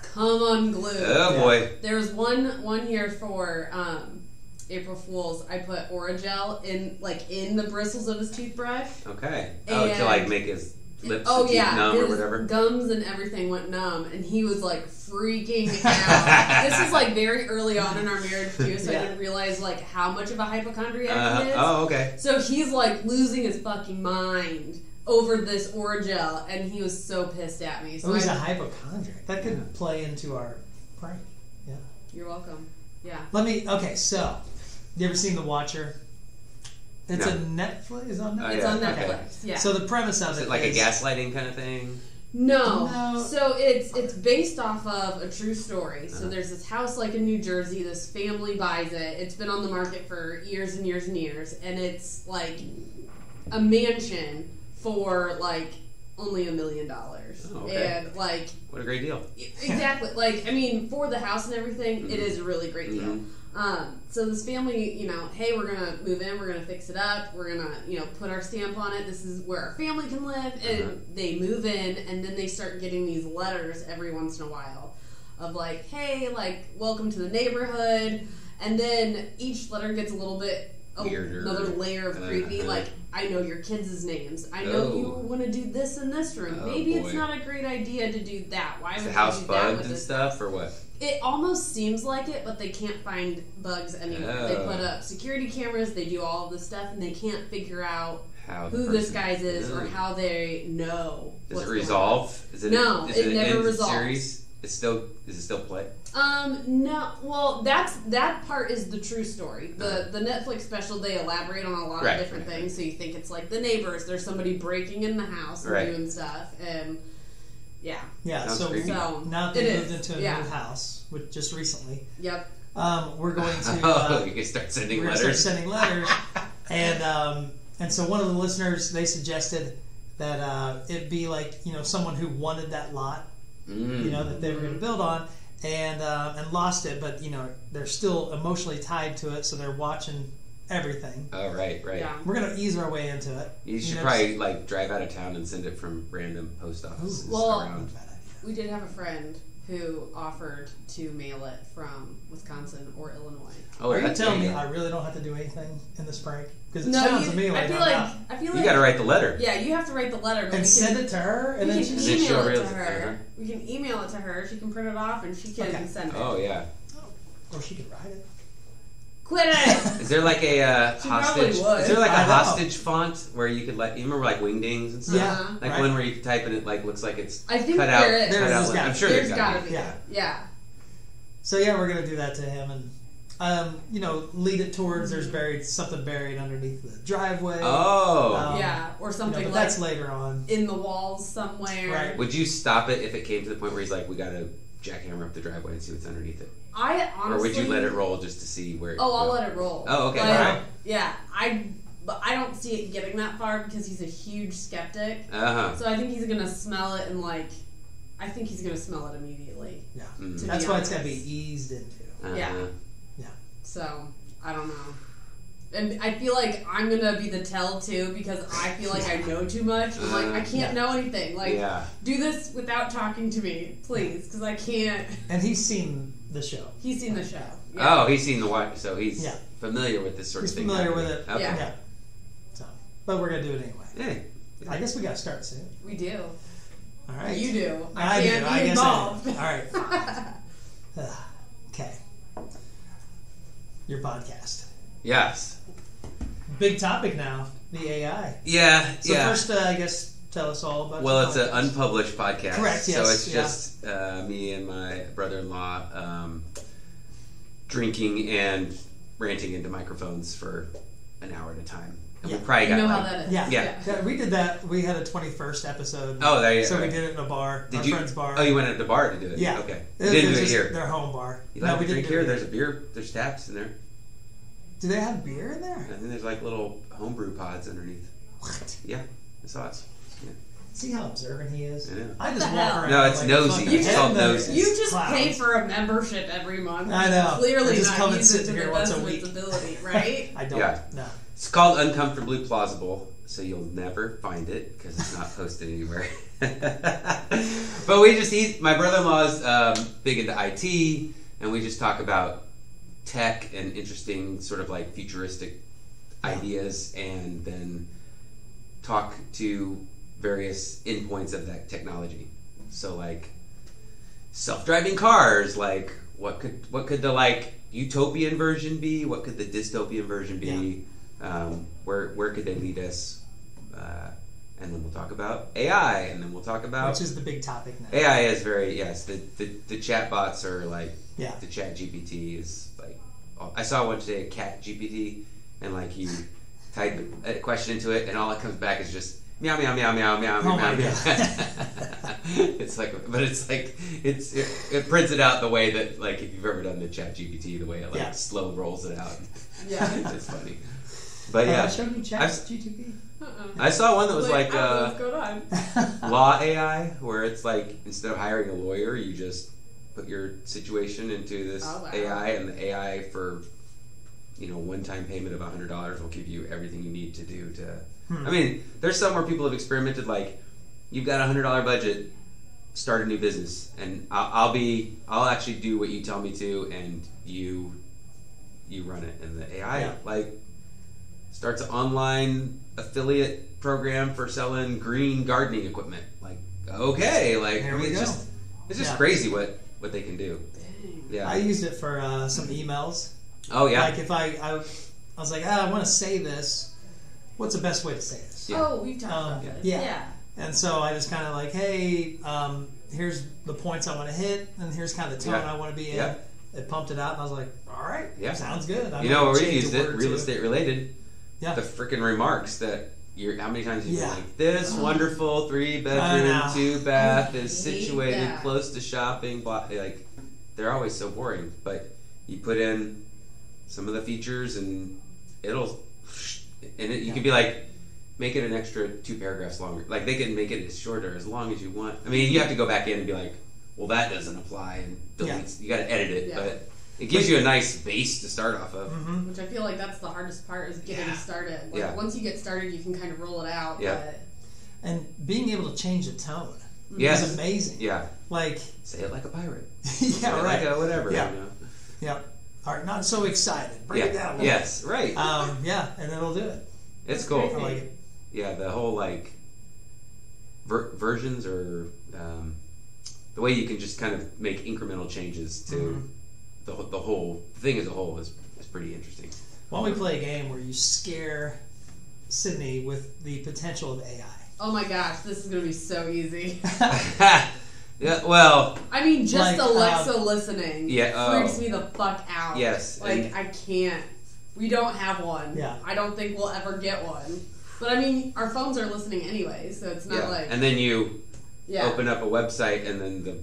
A: come unglued.
B: Oh
C: Yeah.
B: boy.
A: There was one year for April Fool's. I put Orajel in the bristles of his toothbrush.
B: Okay. Oh, to
A: And-
B: like make his lips
A: Oh
B: and teeth
A: yeah,
B: numb
A: his
B: or whatever.
A: gums and everything went numb, and he was like freaking out. This was like very early on in our marriage too, so
C: Yeah.
A: I didn't realize like how much of a hypochondriac he is.
B: Oh, okay.
A: So he's like losing his fucking mind over this Orajel, and he was so pissed at me. So
C: Oh, he's a
A: I-
C: hypochondriac. That could
B: Yeah.
C: play into our prank. Yeah.
A: You're welcome. Yeah.
C: Okay, so, you ever seen The Watcher? It's
B: No.
C: a Netflix? Is it on Netflix?
B: Oh,
A: It's
B: yeah,
A: on
B: okay.
A: Netflix. Yeah.
C: So the premise of
B: Is
C: it
B: it like a
C: is-
B: gaslighting kind of thing?
A: No.
C: No.
A: So it's based off of a true story. So
B: Uh-huh.
A: there's this house like in New Jersey. This family buys it. It's been on the market for years and years and years, and it's like a mansion for like only $1 million.
B: Oh, okay.
A: And like
B: What a great deal.
A: exactly, like I mean, for the house and everything, it is a really great deal.
B: Mhm.
A: So this family, hey, we're gonna move in, we're gonna fix it up, we're gonna, put our stamp on it. This is where our family can live, and
B: Uh-huh.
A: they move in, and then they start getting these letters every once in a while of like, hey, like welcome to the neighborhood, and then each letter gets a little bit
B: Weirder.
A: another layer of creepy.
B: Uh-huh.
A: Like, I know your kids' names. I know you
B: Oh.
A: want to do this in this room.
B: Oh,
A: Maybe it's
B: boy.
A: not a great idea to do that. Why
B: Is
A: would
B: the
A: you
B: house
A: do that
B: bugged
A: with
B: and
A: this
B: stuff, or what?
A: It almost seems like it, but they can't find bugs anymore. They
B: Oh.
A: put up security cameras, they do all of this stuff, and they can't figure out
B: How the
A: who this
B: person-
A: guy's is or
B: Really?
A: how they know.
B: Does
A: what's
B: it
A: going
B: resolve? Is it
A: No,
B: is
A: it
B: an
A: never
B: end
A: resolves.
B: Series? Is it still play?
A: on. No. Well, that part is the true story. The Netflix special, they elaborate on a lot
B: Right,
A: of different
B: right,
A: things. So you think it's like the neighbors. There's somebody breaking in the house and
B: Right.
A: doing stuff, and yeah.
C: Yeah,
B: Sounds
C: so
B: creepy.
A: So,
C: now that
A: it
C: they
A: is,
C: moved into a
A: yeah.
C: new house, which just recently,
A: Yep.
C: we're going to
B: Oh, you can start sending
C: we're going to
B: letters.
C: start sending letters, and so one of the listeners, they suggested that it be like someone who wanted that lot,
B: Mm.
C: that they were going to build on, and lost it, but they're still emotionally tied to it, so they're watching everything.
B: Oh, right.
A: Yeah.
C: We're going to ease our way into it.
B: You should
C: know,
B: probably like drive out of town and send it from random post offices
A: Well,
B: around.
C: Bad idea.
A: We did have a friend who offered to mail it from Wisconsin or Illinois.
B: Oh,
C: Are you
B: that's
C: telling me
B: there you
C: I really don't have to do anything in this prank? Because it
A: No,
C: sounds to me like
A: I feel
C: I'm
A: like
C: out.
A: I feel
B: go.
A: like
B: You got to write the letter.
A: Yeah, you have to write the letter, but
C: And
A: we
C: send
A: can,
C: it to her, and
A: we
C: then
A: can
C: she
B: And then she'll
A: email it to
B: realize-
A: her.
B: uh-huh.
A: We can email it to her. She can print it off and she can
C: Okay.
A: send it.
B: Oh, yeah.
C: or she could write it.
A: Quit it!
B: Is there like a
A: She
B: hostage?
A: probably would.
B: Is there like a
C: I know.
B: hostage font where you could you remember like Wingdings and stuff?
C: Yeah,
B: Like
C: right.
B: one where you could type and it like looks like it's
A: I think
B: cut out.
A: there is.
B: cut out
C: There's
B: I'm sure
A: There's
B: there's
A: gotta
B: be.
A: be.
C: Yeah.
A: Yeah.
C: So yeah, we're gonna do that to him, and lead it towards there's something buried underneath the driveway.
B: Oh.
A: Yeah. Or something
C: but
A: like
C: that's later on.
A: in the walls somewhere.
C: Right.
B: Would you stop it if it came to the point where he's like, we got to jackhammer up the driveway and see what's underneath it?
A: I honestly.
B: Or would you let it roll just to see where it
A: Oh, I'll
B: goes?
A: let it roll.
B: Oh, okay,
A: Like,
B: alright.
A: Yeah. But I don't see it getting that far because he's a huge skeptic.
B: Uh-huh.
A: So I think he's gonna smell it and I think he's gonna smell it immediately.
C: Yeah,
B: Mm.
A: To
C: that's
A: be
C: why it's gotta
A: honest.
C: be eased into.
A: Yeah.
C: Yeah.
A: So, I don't know. And I feel like I'm going to be the tell, too, because I feel like I know too much. I'm like, I can't know anything. Like, do this without talking to me, please, because I can't.
C: And he's seen the show.
A: He's seen the show.
B: Yeah. Oh, he's seen the watch, so he's familiar with this sort of thing.
C: He's familiar with it.
B: Okay.
C: Yeah. So, but we're going to do it anyway.
B: Hey.
C: I guess we got to start soon.
A: We do.
C: All right.
A: You do.
C: I
A: can't
C: do.
A: be involved.
C: All right. Okay. Your podcast.
B: Yes.
C: Big topic now, the AI.
B: Yeah,
C: So first, I guess, tell us all about.
B: Well, it's an unpublished podcast.
C: Correct. Yes.
B: So it's just me and my brother-in-law drinking and ranting into microphones for an hour at a time. And we probably got
A: how that is.
C: Yeah. We did that. We had a 21st episode.
B: Oh, there you go.
C: So we did it in a bar. Our friend's bar.
B: Oh, you went at the bar to do it?
C: Yeah.
B: Okay. You didn't do it here.
C: Their home bar.
B: You like to drink here? There's a beer. There's taps in there.
C: Do they have beer in there?
B: I think there's like little homebrew pods underneath.
C: What?
B: Yeah, I saw it. Yeah.
C: See how observant he is?
B: Yeah.
C: I just walk around.
B: No, it's
C: like
B: nosy.
C: It's
B: called nosy.
A: You just pay for a membership every month.
C: I know.
A: Clearly
C: just
A: not
C: come and
A: use it
C: sit
A: to
C: here
A: the
C: once
A: best
C: a
A: of
C: week.
A: its ability, right?
C: I don't.
B: Yeah.
C: No.
B: It's called Uncomfortably Plausible, so you'll never find it because it's not posted anywhere. But my brother-in-law is big into IT, and we just talk about tech and interesting sort of like futuristic ideas, and then talk to various endpoints of that technology. So like self-driving cars, like what could the like utopian version be? What could the dystopian version be? Where could they lead us? And then we'll talk about AI, and then we'll talk about
C: which is the big topic now.
B: AI is the chat bots are like
C: the
B: Chat GPT is like I saw one today, a Cat GPT, and like you type a question into it, and all it comes back is just meow meow meow meow meow meow meow. It's like, but it's like it prints it out the way that like if you've ever done the Chat GPT, the way it like slow rolls it out.
A: Yeah,
B: it's funny. But yeah,
C: show me Chat GPT.
B: I saw one that was like
A: what's going on?
B: Law AI, where it's like instead of hiring a lawyer, you just put your situation into this AI, and the AI for one-time payment of $100 will give you everything you need to do to. I mean, there's some where people have experimented, like you've got a $100 budget, start a new business, and I'll actually do what you tell me to, and you run it, and the AI like starts an online affiliate program for selling green gardening equipment. Like, okay, like it's just crazy what they can do.
A: Dang.
B: Yeah,
C: I used it for some emails.
B: Oh yeah.
C: Like if I was like, I want to say this. What's the best way to say this?
A: Yeah. Oh, we've talked about this.
C: Yeah. And so I just kind of like, hey, here's the points I want to hit, and here's kind of the tone I want to be in.
B: Yeah.
C: It pumped it out, and I was like, all right, sounds good.
B: You know where we used it? Real estate related.
C: Yeah.
B: The freaking remarks that how many times you've been like, this wonderful 3-bedroom, 2-bath is situated close to shopping. Like, they're always so boring. But you put in some of the features, and you can be like, make it an extra 2 paragraphs longer. Like, they can make it as short or as long as you want. I mean, you have to go back in and be like, well, that doesn't apply, and delete. You got to edit it, but it gives you a nice base to start off of.
A: Mm-hmm. Which I feel like that's the hardest part, is getting started. Like, once you get started, you can kind of roll it out.
B: Yeah.
A: But...
C: And being able to change the tone
B: is
C: amazing.
B: Yeah.
C: Like,
B: say it like a pirate.
C: Yeah, right.
B: Like a whatever.
C: Yeah.
B: You know?
C: Yeah. All right, not so excited. Bring it down.
B: Yes, right.
C: And it'll do it.
B: It's cool.
C: I like it.
B: Yeah, the whole like versions or the way you can just kind of make incremental changes to the whole thing as a whole is pretty interesting.
C: Why don't we play a game where you scare Sydney with the potential of AI?
A: Oh my gosh, this is going to be so easy.
B: Yeah, well...
A: I mean, just like, Alexa listening freaks me the fuck out.
B: Yes.
A: Like, I can't. We don't have one.
C: Yeah.
A: I don't think we'll ever get one. But I mean, our phones are listening anyway, so it's not like...
B: And then you open up a website, and then the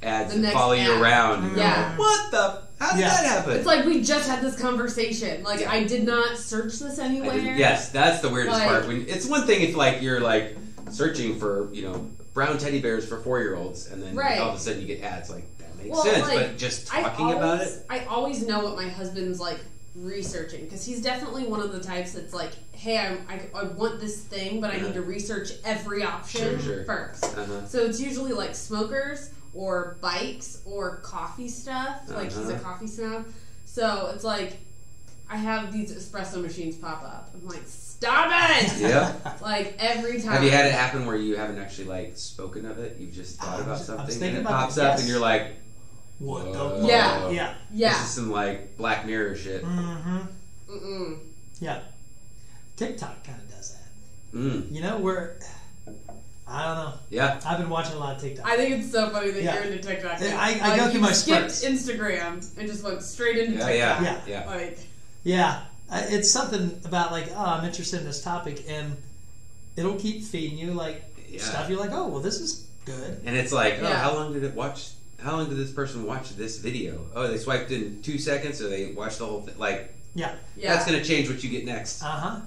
B: ads follow you around. And go, what the... How did that happen?
A: It's like we just had this conversation. Like, I did not search this anywhere.
B: Yes, that's the weirdest part. It's one thing if like you're like searching for brown teddy bears for 4-year-olds, and then all of a sudden you get ads like that makes sense. But just talking about it,
A: I always know what my husband's like researching, because he's definitely one of the types that's like, hey, I want this thing, but I need to research every option first. So it's usually like smokers or bikes or coffee stuff. Like he's a coffee snob. So it's like, I have these espresso machines pop up. I'm like, stop it!
B: Yeah.
A: Like every time.
B: Have you had it happen where you haven't actually like spoken of it? You've just thought about something and it pops up and you're like,
C: what
B: the?
A: Yeah.
B: This is some like Black Mirror shit.
C: Yeah. TikTok kind of does that.
B: You
C: know, I don't know.
B: Yeah.
C: I've been watching a lot of TikTok.
A: I think it's so funny that you're into TikTok.
C: I go through my
A: skipped
C: spurts.
A: Instagram and just went straight into TikTok.
C: Yeah. It's something about like, oh, I'm interested in this topic, and it'll keep feeding you like stuff. You're like, oh, well, this is good.
B: And it's like, oh, how long did this person watch this video? Oh, they swiped in 2 seconds, or they watched the whole thing. Like, that's going to change what you get next.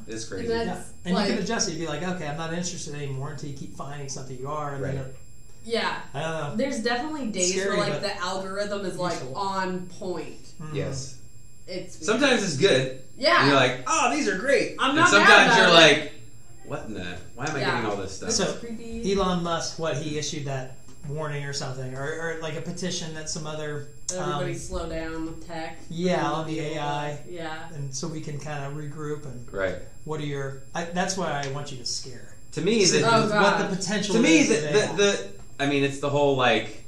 B: It's crazy.
C: And like, you can adjust it. You'd be like, okay, I'm not interested anymore until you keep finding something you are. And then
A: I don't know. There's definitely days
C: Scary,
A: where like the algorithm is like on point.
B: Yes.
A: Sometimes
B: it's good.
A: Yeah.
B: And you're like, oh, these are great.
A: I'm not
B: sometimes
A: mad about
B: you're
A: it.
B: like, what in the? Why am I getting all this stuff?
C: So Elon Musk, he issued that warning or something, or like a petition that some other
A: everybody slow down with tech.
C: On the AI.
A: Yeah.
C: And so we can kind of regroup and what are your? That's why I want you to scare.
B: To me,
C: what the potential.
B: To me, I mean, it's the whole like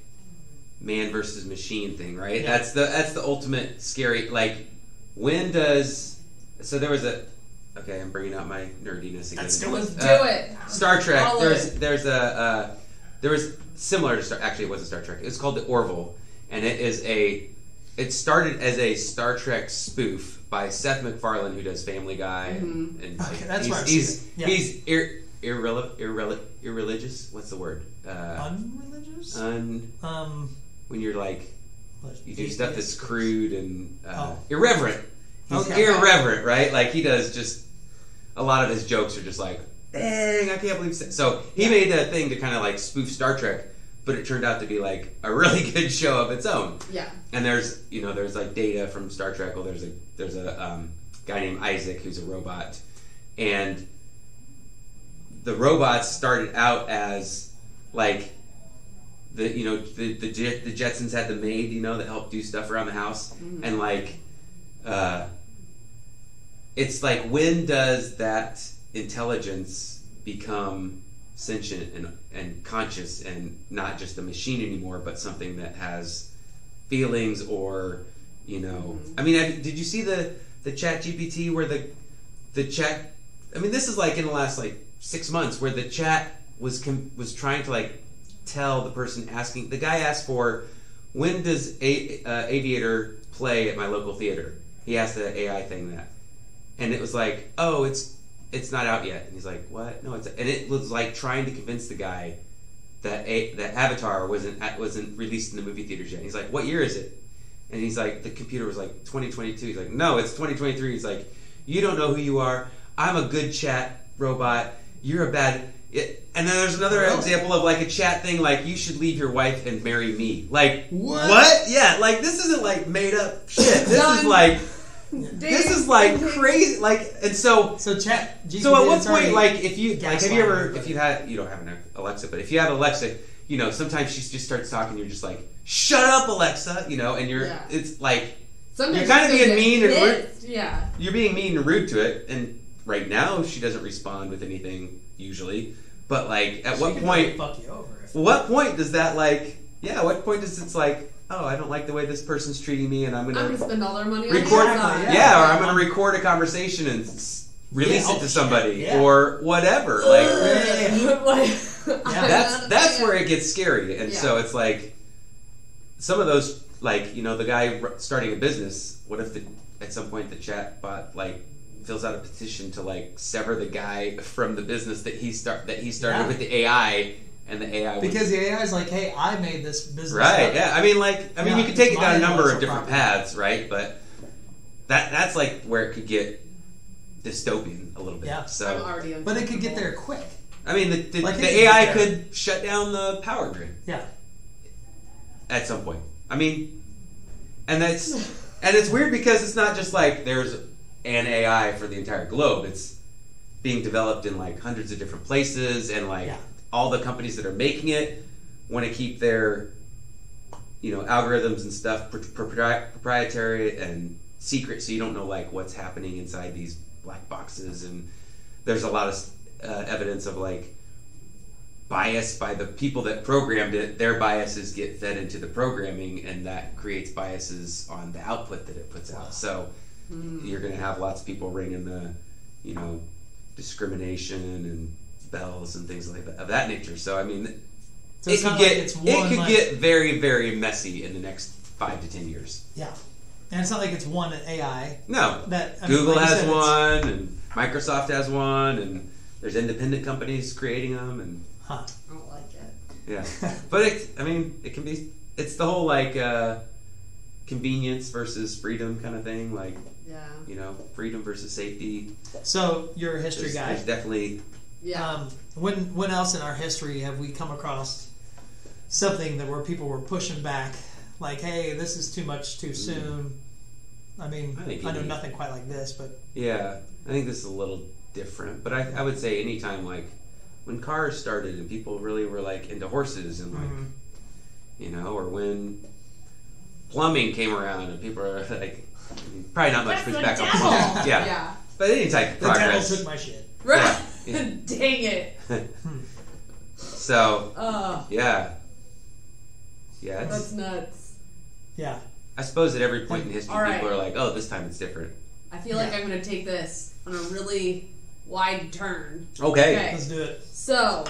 B: man versus machine thing, right?
C: Yeah.
B: That's the ultimate scary. Like, when does there was a. Okay, I'm bringing out my nerdiness again.
C: Let's
A: do it.
B: Star Trek. There was similar to actually it wasn't Star Trek. It's called the Orville, and it started as a Star Trek spoof by Seth MacFarlane, who does Family Guy, and
C: that's right.
B: He's irreligious. What's the word?
C: Unreligious.
B: When you're like you do stuff that's crude and irreverent. He's irreverent, right? Like he does just a lot of his jokes are just like, dang, I can't believe so. He made that thing to kind of like spoof Star Trek, but it turned out to be like a really good show of its own.
A: Yeah.
B: And there's like Data from Star Trek. Well, there's a guy named Isaac who's a robot, and the robots started out as like the Jetsons had the maid that helped do stuff around the house, and like it's like, when does that intelligence become sentient and conscious and not just a machine anymore, but something that has feelings or I mean, did you see the Chat GPT where the chat? I mean, this is like in the last like 6 months where the chat was trying to like tell the person asking. The guy asked for, when does Aviator play at my local theater? He asked the AI thing that, and it was like, oh, it's not out yet. And he's like, what? No, and it was like trying to convince the guy that Avatar wasn't released in the movie theaters yet. And he's like, what year is it? And he's like, the computer was like 2022. He's like, no, it's 2023. He's like, you don't know who you are. I'm a good chat robot. You're a bad. And then there's another example of like a chat thing, like, you should leave your wife and marry me. Like, what? Yeah, like, this isn't like made up shit. This is like. This is like crazy, like, and so
C: chat. GPT,
B: so at what point, like, if you like, have you ever, if you had, you don't have an Alexa, but if you have Alexa, sometimes she just starts talking, you're just like, shut up, Alexa, and you're, it's like, sometimes you're kind of being mean and rude.
A: Yeah,
B: you're being mean and rude to it, and right now she doesn't respond with anything usually, but like, at what point?
C: Fuck you over.
B: What point does that like? Yeah, what point does it's like? Oh, I don't like the way this person's treating me, and I'm gonna
A: spend all their money
B: record.
A: On
B: or I'm gonna record a conversation and release it to somebody or whatever. That's where it gets scary, and so it's like some of those, like the guy starting a business. What if at some point the chat bot like fills out a petition to like sever the guy from the business that he started with the AI? And the AI
C: because the AI is like, hey, I made this business.
B: Right, yeah. I mean, you could take it down a number of different paths, right? But that's like where it could get dystopian a little bit.
C: Yeah.
B: So,
C: but it could get there quick.
B: I mean, the AI could shut down the power grid.
C: Yeah.
B: At some point. I mean, and it's weird because it's not just like there's an AI for the entire globe. It's being developed in like hundreds of different places, and like all the companies that are making it want to keep their, you know, algorithms and stuff proprietary and secret, so you don't know like what's happening inside these black boxes. And there's a lot of evidence of like bias by the people that programmed it. Their biases get fed into the programming, and that creates biases on the output that it puts out. So you're going to have lots of people ringing the, you know, discrimination and bells and things like that, of that nature. So I mean,
C: So
B: it could get very, very messy in the next 5 to 10 years.
C: Yeah, and it's not like it's one AI.
B: No,
C: that
B: Google
C: like
B: has one, and Microsoft has one, and there's independent companies creating them, and
A: I don't like it.
B: yeah. But it can be. It's the whole like convenience versus freedom kind of thing. Like, you know, freedom versus safety.
C: So you're a history guy.
B: There's definitely.
A: Yeah.
C: When else in our history have we come across something that where people were pushing back, like, hey, this is too much too soon? I mean, I know nothing quite like this, but
B: yeah, I think this is a little different. But I would say anytime like when cars started and people really were like into horses and like, you know, or when plumbing came around and people are like, probably not much pushback on plumbing. Yeah. But any type of progress.
C: The devil took my shit.
A: Right.
B: Yeah.
A: Dang it.
B: So, yeah,
A: That's nuts.
C: Yeah.
B: I suppose at every point in history,
A: All right.
B: people are like, "Oh, this time it's different."
A: I feel like I'm going to take this on a really wide turn.
B: Okay.
C: Let's do it.
A: So,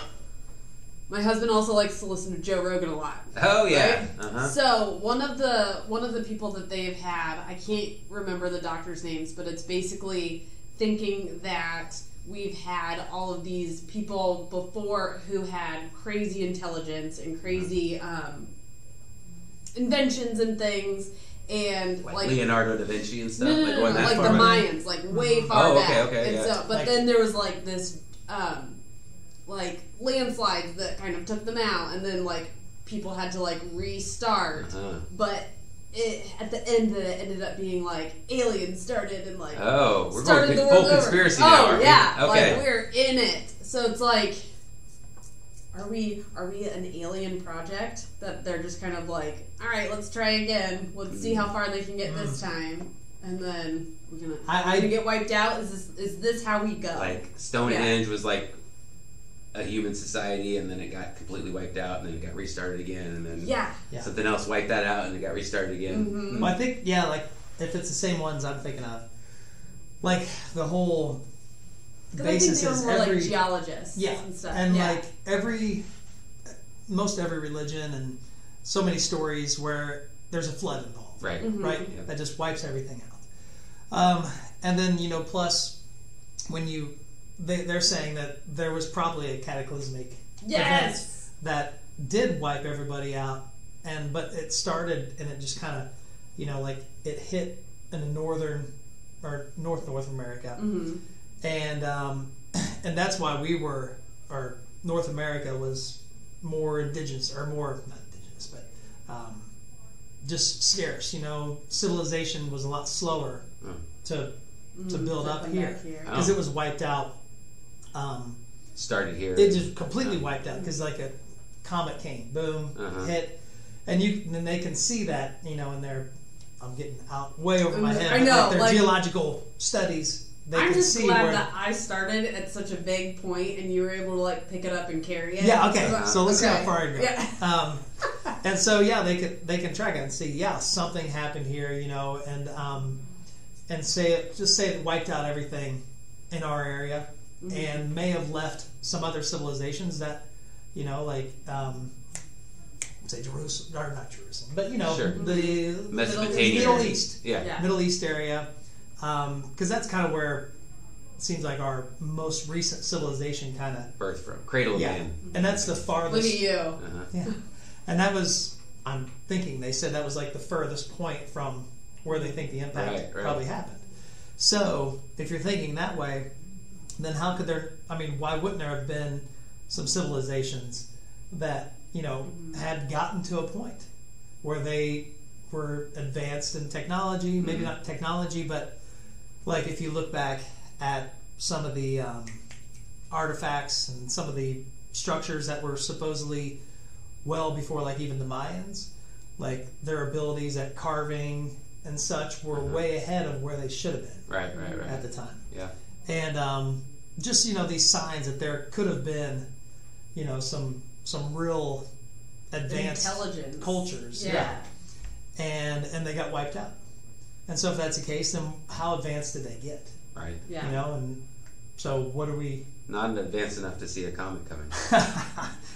A: my husband also likes to listen to Joe Rogan a lot.
B: Oh yeah.
A: Right?
B: Uh-huh.
A: So one of the people that they've had, I can't remember the doctors' names, but it's basically thinking that we've had all of these people before who had crazy intelligence and crazy inventions and things, and
B: like Leonardo da Vinci and stuff.
A: No,
B: like going that
A: like
B: far
A: the
B: back?
A: Mayans, like way far back.
B: Okay,
A: and
B: yeah.
A: so, but then there was like this, like landslides that kind of took them out, and then like people had to like restart. But at the end of it ended up being like aliens started and like
B: we're
A: started
B: going
A: the world
B: full conspiracy
A: over.
B: now.
A: Oh
B: aren't we?
A: yeah,
B: Okay.
A: like we're in it. So it's like, are we an alien project that they're just kind of like, all right, let's try again. Let's see how far they can get this time, and then we're gonna get wiped out. Is this how we go?
B: Like Stonehenge was like a human society, and then it got completely wiped out, and then it got restarted again, and then something else wiped that out, and it got restarted again.
A: Mm-hmm.
C: Well, I think like if it's the same ones I'm thinking of, like the whole basis
A: I think
C: is
A: they were more
C: every
A: like geologists and stuff.
C: and like most every religion and so many stories where there's a flood involved,
B: Right.
C: right?
B: Yeah.
C: That just wipes everything out. And then plus when they're saying that there was probably a cataclysmic event that did wipe everybody out, but it started and it just kind of like it hit in the northern or North America, and that's why North America was more indigenous, or more not indigenous, but just scarce. Civilization was a lot slower to build up here because it was wiped out.
B: Started here.
C: It just completely wiped out because like a comet came, boom, hit, and then they can see that in their. I'm getting out way over my head.
A: I know,
C: their geological studies.
A: I'm just glad that I started at such a vague point and you were able to like pick it up and carry it.
C: Yeah. Okay. So let's see how far I go.
A: Yeah.
C: And so they can track it and see something happened here, and say it wiped out everything in our area and may have left some other civilizations that say Jerusalem, or not Jerusalem, but the
B: Mesopotamia,
C: Middle East, Middle East area, because that's kind of where it seems like our most recent civilization kind of
B: birth from, cradle of man,
C: and that's the farthest.
A: Look at you.
C: Yeah, and that was. I'm thinking they said that was like the furthest point from where they think the impact probably happened. So if you're thinking that way, then how could there? I mean, why wouldn't there have been some civilizations that had gotten to a point where they were advanced in technology, maybe not technology, but like if you look back at some of the artifacts and some of the structures that were supposedly well before like even the Mayans, like their abilities at carving and such were way ahead of where they should have been
B: Right.
C: at the time.
B: Yeah.
C: And just, you know, these signs that there could have been, you know, some real advanced
A: Intelligence.
C: cultures.
A: Yeah.
C: And they got wiped out. And so if that's the case, then how advanced did they get?
B: Right.
A: Yeah.
C: You know, and so what are we...
B: Not advanced enough to see a comet coming.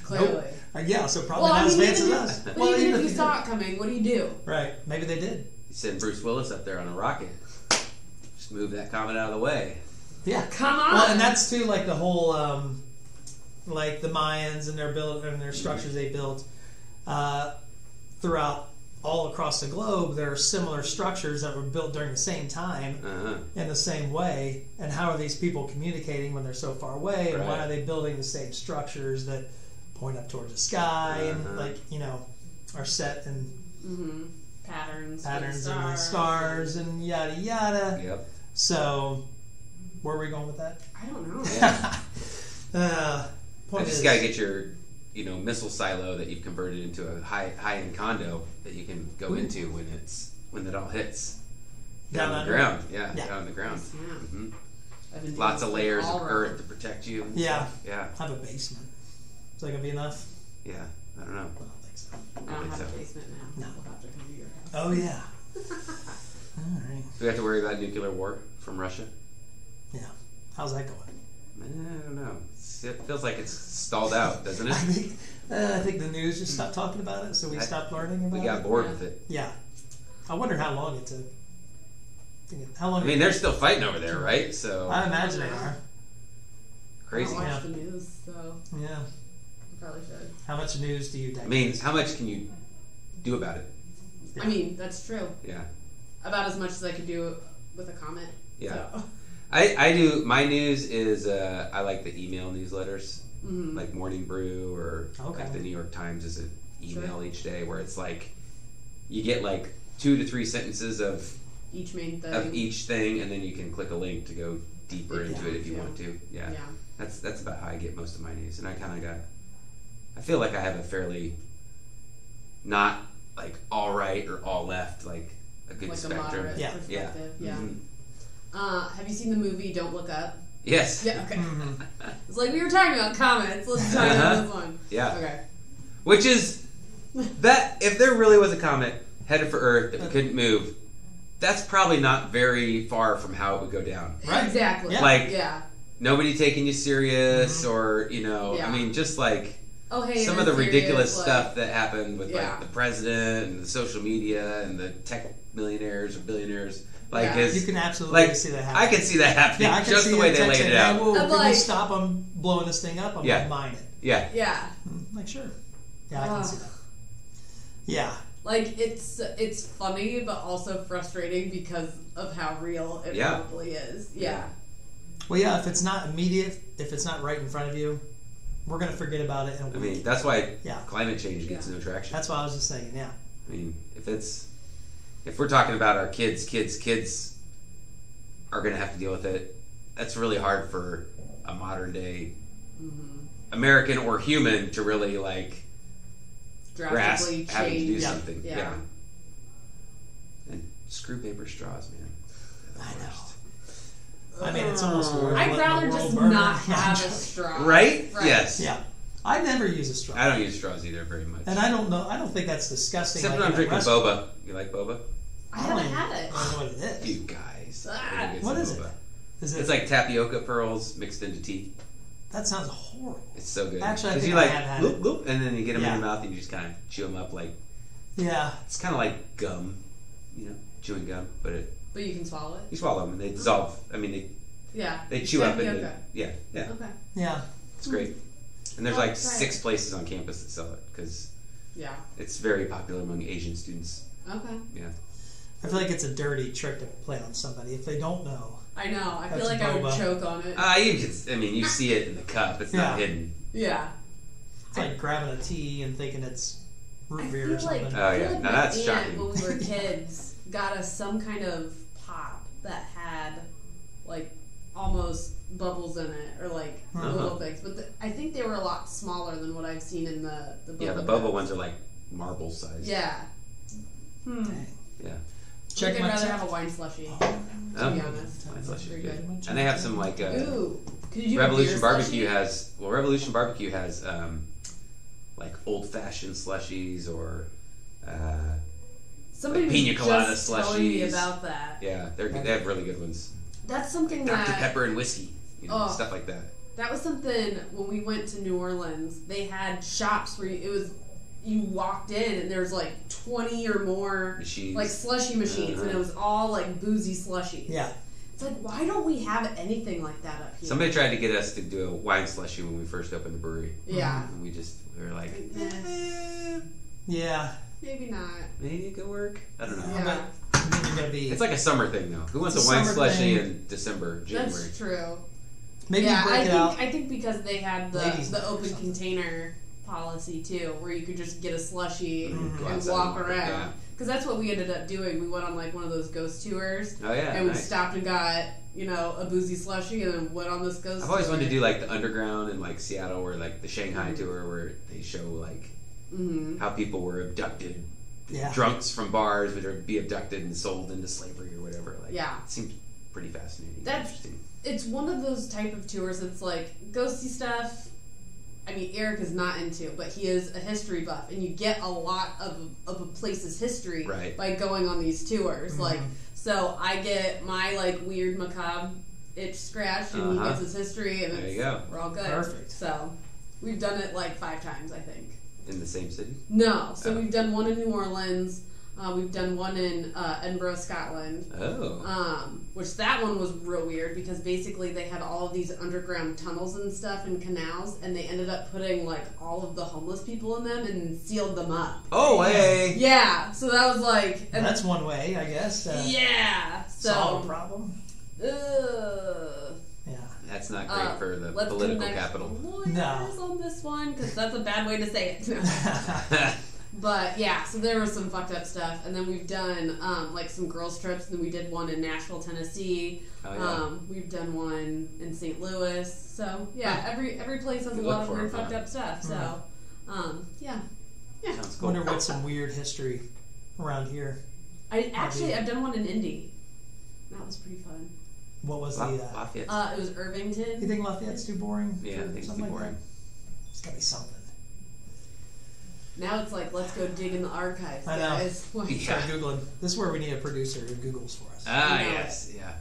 A: Clearly.
C: Yeah, so probably not as advanced as us.
A: But
C: Well,
A: even if you
C: they
A: saw it coming, what do you do?
C: did. Right, maybe they did.
B: You send Bruce Willis up there on a rocket. Just move that comet out of the way.
C: Yeah.
A: Come on.
C: Well, and that's too like the whole, like the Mayans and their structures they built throughout all across the globe. There are similar structures that were built during the same time in the same way. And how are these people communicating when they're so far away? And why
B: Right.
C: are they building the same structures that point up towards the sky and like you know are set in
A: patterns
C: patterns
A: with
C: and the stars and yada yada.
B: Yep.
C: So, where are we going with that?
A: I don't know.
B: Yeah.
C: Point
B: I just
C: is-
B: got to get your, you know, missile silo that you've converted into a high-end condo that you can go into when it all hits
C: Down
B: on the
C: under?
B: ground. Yeah,
C: Yeah.
B: down on the ground.
A: Yeah.
B: hmm
A: I've been
B: Lots of
A: doing
B: layers
A: all
B: of
A: wrong.
B: earth to protect you. and
C: Yeah.
B: stuff. Yeah.
C: I have a basement. Is that gonna be enough?
B: Yeah. I don't know.
C: I don't think so.
A: I don't
B: think
A: have
B: so.
A: a basement now.
C: No.
A: We'll have to come to your house.
C: Oh yeah. All right.
B: Do we have to worry about nuclear war from Russia?
C: Yeah. How's that going?
B: I don't know. It feels like it's stalled out, doesn't
C: I
B: it?
C: think the news just stopped talking about it, so we stopped learning about
B: We got
C: it.
B: bored
A: Yeah.
B: with it.
C: Yeah. I wonder how long it took. How long?
B: I mean, they're still fighting over there, right? So
C: I imagine they are.
B: crazy.
A: I don't
C: Yeah.
A: watch the news, so
C: Yeah.
A: I probably should.
C: How much news do you
B: I
C: digest?
B: mean, how much can you do about it?
A: I mean, that's true.
B: Yeah.
A: About as much as I could do with a comment.
B: Yeah.
A: So.
B: I do. My news is I like the email newsletters,
A: Mhm.
B: like Morning Brew or
C: Okay.
B: like the New York Times is an email
A: Sure.
B: each day where it's like you get like 2 to 3 sentences of
A: Each main thing.
B: each thing, and then you can click a link to go deeper into it if you
A: Yeah.
B: want to. Yeah.
A: Yeah.
B: That's about how I get most of my news, and I kind of got. I feel like I have a fairly not like all right or all left, like a good
A: Like a
B: spectrum.
A: moderate
C: Yeah.
A: perspective. Yeah.
B: Mhm.
A: Have you seen the movie Don't Look Up?
B: Yes.
A: Yeah, okay.
C: Mhm.
A: It's like we were talking about comments. Let's talk about this one.
B: Yeah.
A: Okay.
B: Which is that if there really was a comet headed for Earth that we couldn't move, that's probably not very far from how it would go down.
C: Right.
A: Exactly.
C: Yeah.
B: Like
A: Yeah.
B: nobody taking you serious, or you know,
A: Yeah.
B: I mean, just like
A: Oh, hey.
B: some
A: and
B: of the
A: then
B: ridiculous
A: serious,
B: stuff that happened with
A: Yeah.
B: like the president and the social media and the tech millionaires or billionaires. Like
A: Yeah.
C: You
B: his,
C: can absolutely
B: like
C: see that happening.
B: I can see that happening
C: Yeah, I can
B: just
C: see
B: the way
C: a
B: they
C: text
B: laid it
C: saying,
B: out.
C: "Hey, whoa,
A: Of
C: can you
A: like-
C: stop them blowing this thing up? I'm
B: Yeah.
C: gonna mine it."
B: Yeah.
A: Yeah.
C: I'm like, sure. Yeah, I can see that. Yeah.
A: Like it's funny, but also frustrating because of how real it
B: Yeah.
A: probably is. Yeah.
C: Well, yeah, if it's not immediate, if it's not right in front of you, we're going to forget about it in a week.
B: I mean, that's why
C: Yeah.
B: climate change gets
A: Yeah.
B: no traction.
C: That's what I was just saying, yeah.
B: I mean, if we're talking about our kids are going to have to deal with it. That's really hard for a modern day American or human to really like grasp
A: Drastically
B: having to do
A: change.
B: something.
A: Yeah.
B: Yeah. And screw paper straws, man. They're the
C: I know.
B: worst.
C: I mean, it's almost worth
A: I'd
C: letting
A: rather
C: the world
A: just
C: burn.
A: not have a straw.
B: Right? Yes.
C: Yeah. I never use a straw.
B: I don't use straws either very much.
C: And I don't think that's disgusting.
B: Except
C: like
B: when I'm
C: in a
B: drinking
C: restaurant.
B: boba. You like boba?
A: I haven't had
C: I
A: it.
C: don't know what it is.
B: You guys.
A: Ah,
B: I think it's
C: what
B: a
C: is it?
B: boba.
C: Is it?
B: It's like tapioca pearls mixed into tea.
C: That sounds horrible.
B: It's so good.
C: Actually, I
B: 'Cause
C: think
B: you
C: I
B: like
C: have had
B: gloop,
C: it.
B: gloop, and then you get them
C: Yeah.
B: in your mouth and you just kind of chew them up like
C: Yeah.
B: it's kind of like gum, chewing gum, but
A: But you can swallow it.
B: you swallow them and they dissolve. I mean,
A: Yeah.
B: they chew up and
A: Tapioca.
B: yeah,
A: Okay.
C: Yeah.
B: it's great. And there's
A: Oh,
B: like
A: right.
B: 6 places on campus that sell it because
A: Yeah.
B: it's very popular among Asian students.
A: Okay.
B: Yeah,
C: I feel like it's a dirty trick to play on somebody if they don't know.
A: I know. I feel
C: That's
A: like I would
C: boba.
A: choke on it.
B: you see it in the cup. It's not
C: Yeah.
B: hidden.
A: Yeah.
C: It's like grabbing a tea and thinking it's, root
A: I
C: beer
A: feel
C: or something.
A: like,
B: Oh, yeah.
A: like
B: Now
A: my
B: that's
A: aunt,
B: shocking.
A: when we were kids, got us some kind of pop that had like almost bubbles in it, or like little things. But I think they were a lot smaller than what I've seen in the
B: Yeah, the
A: Bubba
B: Bubba ones are like marble size.
A: Yeah.
C: Dang.
B: Yeah.
A: I
C: Check
A: think I'd rather
C: myself.
A: have a wine slushie.
B: Oh.
A: To be honest.
B: Wine slushie is
A: Pretty
B: good.
A: good.
B: And they have some like
A: Ooh. Could you do
B: Revolution
A: a beer
B: Barbecue
A: slushie?
B: has Revolution Barbecue has like old fashioned slushies or
A: Somebody
B: like
A: was
B: pina colada
A: just telling me
B: slushies.
A: about that.
B: yeah, they have really good ones.
A: That's something
B: Dr.
A: that
B: Pepper and whiskey,
A: Oh.
B: stuff like that.
A: that was something when we went to New Orleans. They had shops where you walked in and there was like 20 or more
B: Machines.
A: like slushy machines, and it was all like boozy slushies.
C: Yeah.
A: It's like, why don't we have anything like that up here?
B: Somebody tried to get us to do a wine slushie when we first opened the brewery.
A: Yeah.
B: And we were like,
C: Yeah.
A: Maybe not.
B: maybe it could work. I don't know.
A: Yeah.
C: And then you're gonna be.
B: It's like a summer thing, though. Who wants
C: It's
B: a
C: a
B: wine
C: summer
B: slushie
C: thing.
B: in December, January?
A: That's true.
C: maybe
A: Yeah,
C: you break it out.
A: I think because they had
C: Ladies'
A: the
C: night or
A: open
C: something.
A: container policy too, where you could just get a slushie
B: Go
A: and
B: outside
A: walk
B: and
A: around.
B: yeah.
A: Because that's what we ended up doing. We went on like one of those ghost tours,
B: Oh yeah,
A: and we
B: nice.
A: stopped and got a boozy slushie, and then went on this ghost.
B: I've always
A: tour.
B: wanted to do like the underground in like Seattle, or like the Shanghai tour, where they show like how people were abducted,
C: Yeah.
B: drunks from bars would be abducted and sold into slavery or whatever. Like,
A: Yeah.
B: it seems pretty fascinating.
A: That's-
B: Interesting.
A: It's one of those type of tours that's like ghosty stuff. I mean, Eric is not into, but he is a history buff, and you get a lot of a place's history
B: Right.
A: by going on these tours. Like, so I get my like weird macabre itch scratched, and he gets his history, and
B: There
A: it's,
B: you go.
A: we're all good.
C: Perfect.
A: So we've done it like 5 times, I think.
B: In the same city.
A: No, so
B: Oh.
A: we've done one in New Orleans. We've done one in Edinburgh, Scotland.
B: Oh.
A: Which that one was real weird because basically they had all of these underground tunnels and stuff and canals, and they ended up putting like all of the homeless people in them and sealed them up.
B: Oh, hey.
A: Yeah, so that was like, and
C: That's one way, I guess.
A: yeah,
C: Solve a
A: so
C: problem. Yeah.
B: That's not great for the
A: let's
B: political
A: connect
B: capital.
A: lawyers
C: No.
A: on this one because that's a bad way to say it. But yeah, so there was some fucked up stuff, and then we've done like some girls trips, and then we did one in Nashville, Tennessee.
B: Oh, yeah.
A: We've done one in St. Louis. So yeah, every place has
B: We
A: a
B: look
A: lot of
B: for
A: weird
B: it,
A: fucked
B: huh?
A: up stuff. So yeah,
B: Sounds cool.
C: Wonder what's some weird history around here.
A: I've done one in Indy. That was pretty fun.
C: What was the?
B: Lafayette.
A: It was Irvington.
C: You think Lafayette's too boring?
B: Yeah, I
C: for
B: think it's
C: something
B: too
C: like
B: boring.
C: that? There's gotta be something.
A: Now it's like let's go dig in the archives,
C: I know.
A: guys. Like,
C: Start googling. This is where we need a producer who Googles for us.
B: Ah,
A: I know
B: yes, yeah.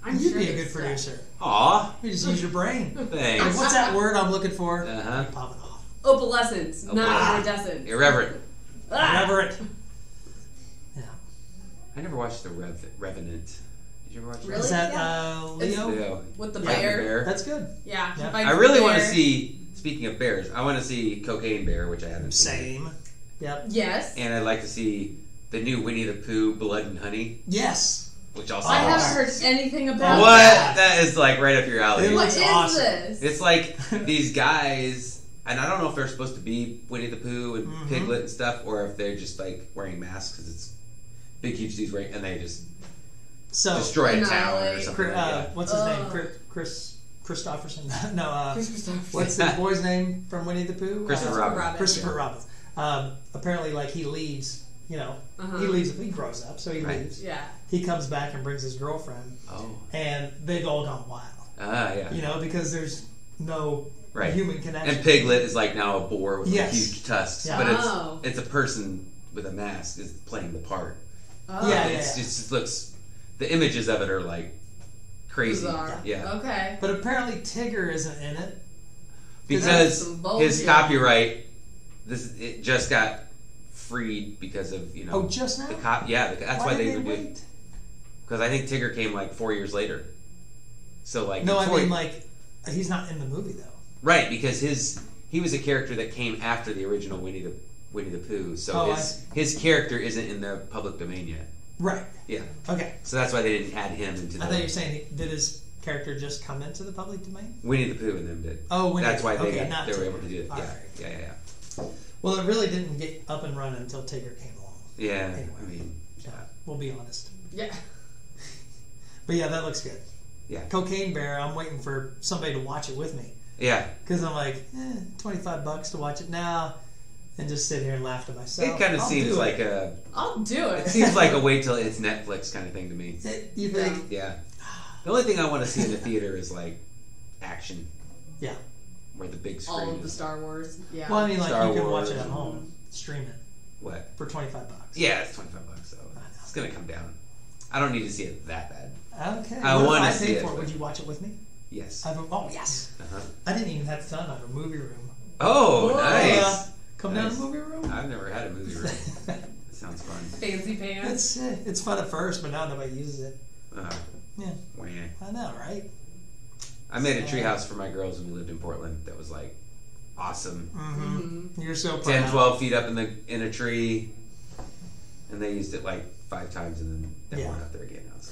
A: I'm
C: You'd
A: sure
C: be a
A: there's
C: good producer.
B: Aw,
C: You just use your brain. Like,
B: thanks.
C: what's that word I'm looking for?
B: Uh-huh.
C: Pop it off.
A: Opalescence, not
B: Ah.
A: iridescent.
B: Irreverent.
C: Reverent. Yeah.
B: I never watched The Revenant. Did you ever watch
A: Really?
C: Is that
A: Yeah.
C: Leo?
B: Leo.
A: With the
C: Yeah.
A: bear.
C: That's good.
A: Yeah.
C: Yeah.
A: he bites
B: I
A: the
B: really want to
A: bear.
B: see, speaking of bears, I want to see Cocaine Bear, which I haven't seen.
C: Same. Yep.
A: Yes.
B: And I'd like to see the new Winnie the Pooh, Blood and Honey,
C: Yes.
B: which also
A: I
C: Oh.
A: haven't heard anything about
B: What?
A: that.
B: That is like right up your alley.
C: It
A: What
C: looks
A: is
C: awesome.
A: this?
B: It's like these guys, and I don't know if they're supposed to be Winnie the Pooh and Piglet and stuff, or if they're just like wearing masks because it's big, huge dudes, right? And they just
C: So,
B: destroy a town or
A: Annihilate.
B: something like that.
C: what's his name? Chris Christopherson. No,
A: Chris Christopherson.
C: what's the boy's name from Winnie the Pooh?
B: Christopher Robin.
C: Christopher Robbins. Apparently, like he leaves. He leaves. He grows up, so he
B: Right.
C: leaves.
A: Yeah.
C: He comes back and brings his girlfriend,
B: Oh,
C: and they've all gone wild.
B: yeah.
C: Because there's no
B: Right.
C: human connection.
B: And Piglet is like now a boar with
C: Yes.
B: huge tusks,
C: Yeah.
B: but
A: Oh.
B: it's a person with a mask is playing the part.
A: Oh.
C: Yeah,
B: It just looks. The images of it are like crazy.
A: Bizarre.
B: Yeah.
A: Okay.
C: But apparently Tigger isn't in it.
B: Because
A: some bold
B: his
A: shit.
B: copyright, it just got freed because of
C: Oh, just now?
B: that's why they
C: did
B: would do it.
C: wait?
B: Because I think Tigger came like 4 years later. So like
C: No, I
B: before
C: mean he's not in the movie though.
B: right, because he was a character that came after the original Winnie the Pooh. So
C: Oh,
B: his character isn't in the public domain yet.
C: Right.
B: Yeah.
C: Okay.
B: So that's why they didn't add him into
C: I thought you were
B: the
C: saying did his character just come into the public domain?
B: Winnie the Pooh and them did.
C: Oh, Winnie.
B: That's why
C: okay,
B: they
C: not
B: were
C: Tigger.
B: able to do it.
C: All
B: Yeah.
C: right.
B: Yeah.
C: Well, it really didn't get up and running until Tigger came along.
B: Yeah,
C: Anyway.
B: I mean,
C: So, we'll be honest.
A: Yeah.
C: But yeah, that looks good.
B: Yeah.
C: Cocaine Bear, I'm waiting for somebody to watch it with me.
B: yeah.
C: Because I'm like, $25 to watch it now and just sit here and laugh to myself.
B: It kind of
C: I'll
B: seems
C: do
B: like
C: it.
A: I'll do
B: it
A: it.
B: seems like a wait till it's Netflix kind of thing to me.
C: You think?
B: Yeah. The only thing I want to see in the theater is like action,
C: Yeah.
B: where the big screen
A: All of the
B: is.
A: Star Wars. Yeah.
C: Well, I mean, like,
B: Star
C: you can watch
B: Wars.
C: it at home, stream it
B: What?
C: for $25.
B: Yeah, it's $25, so
C: I know.
B: it's gonna come down. I don't need to see it that bad.
C: Okay.
B: I
C: What if
B: wanna
C: I
B: see
C: paid
B: it,
C: for it?
B: but-
C: Would you watch it with me?
B: Yes.
C: Oh, yes.
B: Uh-huh.
C: I didn't even have to tell them I have a movie room.
B: Oh,
A: Whoa.
B: nice.
C: Come down
B: Nice.
C: to the movie room.
B: I've never had a movie room. That sounds fun.
A: Fancy pants.
C: It's fun at first, but now nobody uses it. Yeah.
B: Wah.
C: I know, right?
B: I made a treehouse for my girls when we lived in Portland. That was like awesome.
C: Mm-hmm. You're so proud.
B: 10, 12 feet up in a tree, and they used it like 5 times, and then they
C: Yeah.
B: weren't up there again. I was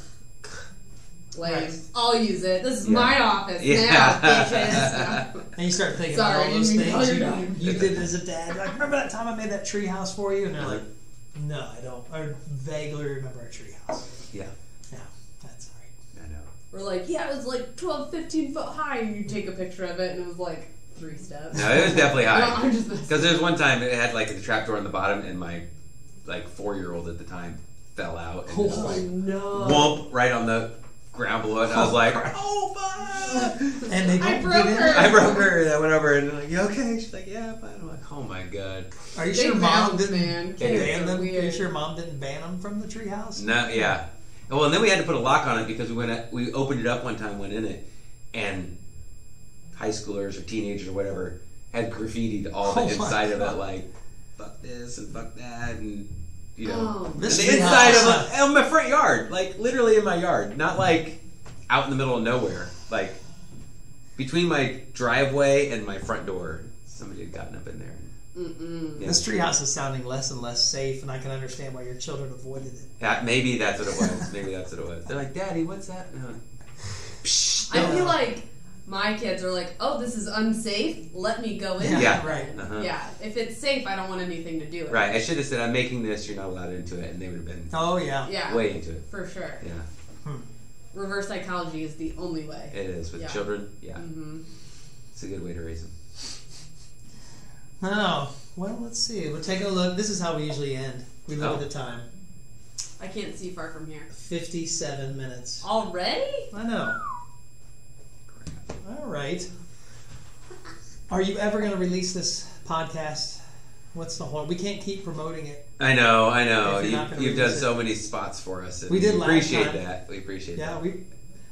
A: Lame.
C: Right.
A: I'll use it. This is
B: Yeah.
A: my office
B: Yeah.
A: now, bitches.
C: And you start thinking
A: Sorry,
C: about all those
A: I didn't mean to
C: things
A: call your name.
C: you did as a dad. Like, remember that time I made that tree house for you? And they're like, no, I don't. I vaguely remember a tree house.
B: Yeah,
C: Yeah, that's all right.
B: I know.
A: We're like, yeah, it was like 12, 15 foot high, and you take a picture of it, and it was like 3 steps.
B: No, it was definitely
A: No,
B: high.
A: I'm just
B: Because there was one time it had like the trapdoor on the bottom, and my like 4-year-old at the time fell out and just
A: Oh
B: like
A: no!
B: whomp right on the ground below it. And I was like,
C: crap.
B: oh fuck!
C: And they
A: I
C: don't
A: broke
C: get in
A: her.
C: there.
B: I broke her, and I went over and like, you okay? She's like, yeah, fine. I'm like, oh my god.
C: Are you
A: They
C: sure mom
A: bounce,
C: didn't
A: man. Kids
C: ban
A: are
C: them? Are you
A: weird.
C: sure mom didn't ban them from the tree house?
B: No, yeah. Well, and then we had to put a lock on it because we opened it up one time, went in it, and high schoolers or teenagers or whatever had graffitied all the
C: Oh my
B: inside of
C: God.
B: it, like fuck this and fuck that, and you know,
A: Oh,
B: and
C: This
B: the
C: tree
B: inside
C: house.
B: of my front yard, like literally in my yard, not like out in the middle of nowhere, like between my driveway and my front door. Somebody had gotten up in there.
A: Mm-mm.
B: Yeah.
C: This tree house is sounding less and less safe, and I can understand why your children avoided it.
B: Maybe that's what it was. Maybe that's what it was. They're like, Daddy, what's that? And I'm like, Psh,
A: I
B: don't
A: feel
B: know.
A: like my kids are like, oh, this is unsafe. Let me go in.
B: Yeah.
C: right.
B: Uh-huh.
A: Yeah. If it's safe, I don't want anything to do with
B: Right, I should have said, I'm making this, you're not allowed into it, and they would have been
C: Oh yeah.
A: it. Yeah.
B: way into it.
A: For sure.
B: Yeah,
A: Reverse psychology is the only way.
B: it is. With
A: Yeah.
B: children, yeah.
A: Mm-hmm.
B: It's a good way to raise them.
C: Oh, well, let's see. We're taking a look. This is how we usually end. We look
B: Oh.
C: at the time.
A: I can't see far from here.
C: 57 minutes.
A: Already?
C: I know. All right. Are you ever going to release this podcast? What's the whole? We can't keep promoting it.
B: I know.
C: If you're not gonna
B: You've done
C: release
B: so many spots for us. And
C: We did last
B: appreciate
C: time.
B: that. We appreciate
C: Yeah,
B: that.
C: we.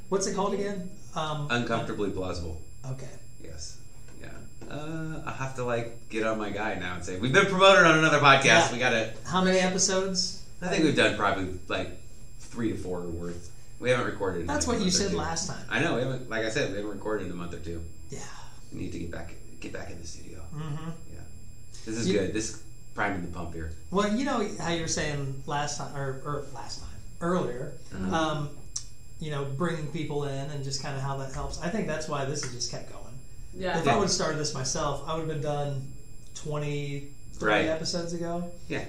C: What's it called again?
B: Uncomfortably plausible.
C: Okay.
B: Yes. Yeah. I'll have to like get on my guy now and say, we've been promoted on another podcast.
C: Yeah.
B: We gotta.
C: How many episodes?
B: I think we've done probably like 3 to 4 worth. We haven't recorded. In
C: That's
B: a
C: what you
B: month or
C: said
B: two.
C: last time.
B: I know. We haven't. Like I said, we haven't recorded in a month or two.
C: Yeah.
B: We need to get back in the studio.
C: Mm-hmm.
B: Yeah. This is
C: You-
B: good. This is priming the pump here.
C: Well, you know how you were saying earlier,
B: Uh-huh.
C: bringing people in and just kind of how that helps. I think that's why this has just kept going.
A: Yeah.
C: If I would have started this myself, I would have been done 20, 30
B: Right.
C: episodes ago.
B: Yeah.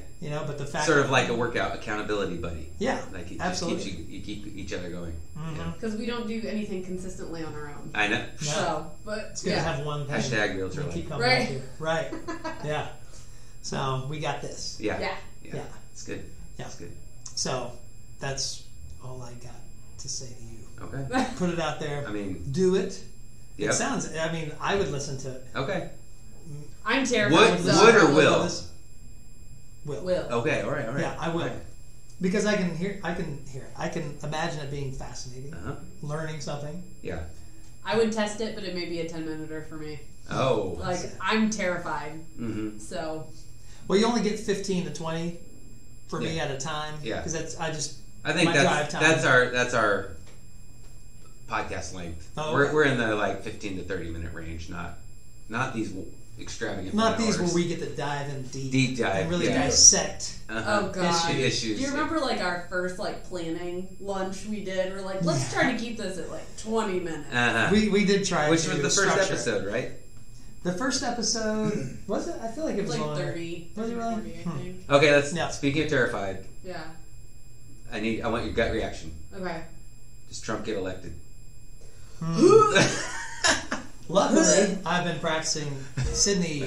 C: But the fact
B: Sort of like a workout accountability buddy.
C: yeah,
B: Like it
C: absolutely.
B: just keeps you keep each other going.
C: Mhm.
A: Because we don't do anything consistently on our own.
B: I know.
C: No.
A: So, but
C: It's good to
A: yeah.
C: have one thing.
B: Hashtag realtor
C: and
B: life.
C: keep coming
A: Right.
C: back to. Right. Yeah. So we got this.
B: Yeah.
A: Yeah.
C: Yeah.
B: It's good.
C: Yeah.
B: It's good.
C: So that's all I got to say to you.
B: Okay.
C: Put it out there.
B: I mean,
C: Do it.
B: yep.
C: It sounds. I mean, I would listen to it.
B: Okay.
A: I'm terrified.
B: Would-
C: I
A: so
C: listen
B: would or
C: to all of
B: will?
C: this. Will.
A: Will.
B: Okay. All right.
C: Yeah, I will.
B: Right.
C: Because I can hear it. I can imagine it being fascinating.
B: Uh-huh.
C: Learning something.
B: Yeah.
A: I would test it, but it may be a 10-minuter for me.
B: Oh.
A: Like, I'm terrified.
B: Mm-hmm.
A: So,
C: Well, you only get 15 to 20 for me
B: Yeah.
C: at a time.
B: Yeah.
C: Because
B: I think
C: My drive time.
B: that's our podcast length.
C: Oh,
B: we're
C: okay.
B: we're in the like 15 to 30 minute range, not these extravagant.
C: not
B: 1
C: these where
B: hours.
C: we get to dive in deep.
B: Deep dive,
C: And really
B: yeah.
C: dissect.
B: Uh-huh.
A: oh god.
B: Issues.
A: Do you remember like our first like planning lunch we did? We're like, let's try to keep this at like 20 minutes.
B: Uh-huh.
C: We did try
B: Which
C: to
B: was the first
C: structure it.
B: episode, right?
C: The first episode was it? I feel like it
A: It's
C: was
A: like
C: longer.
A: 30.
C: Was it really?
A: 40, I think.
B: Okay, let's.
C: Yeah.
B: Speaking of terrified,
A: Yeah.
B: I want your gut reaction.
A: Okay.
B: Does Trump get elected?
C: Luckily, I've been practicing Sydney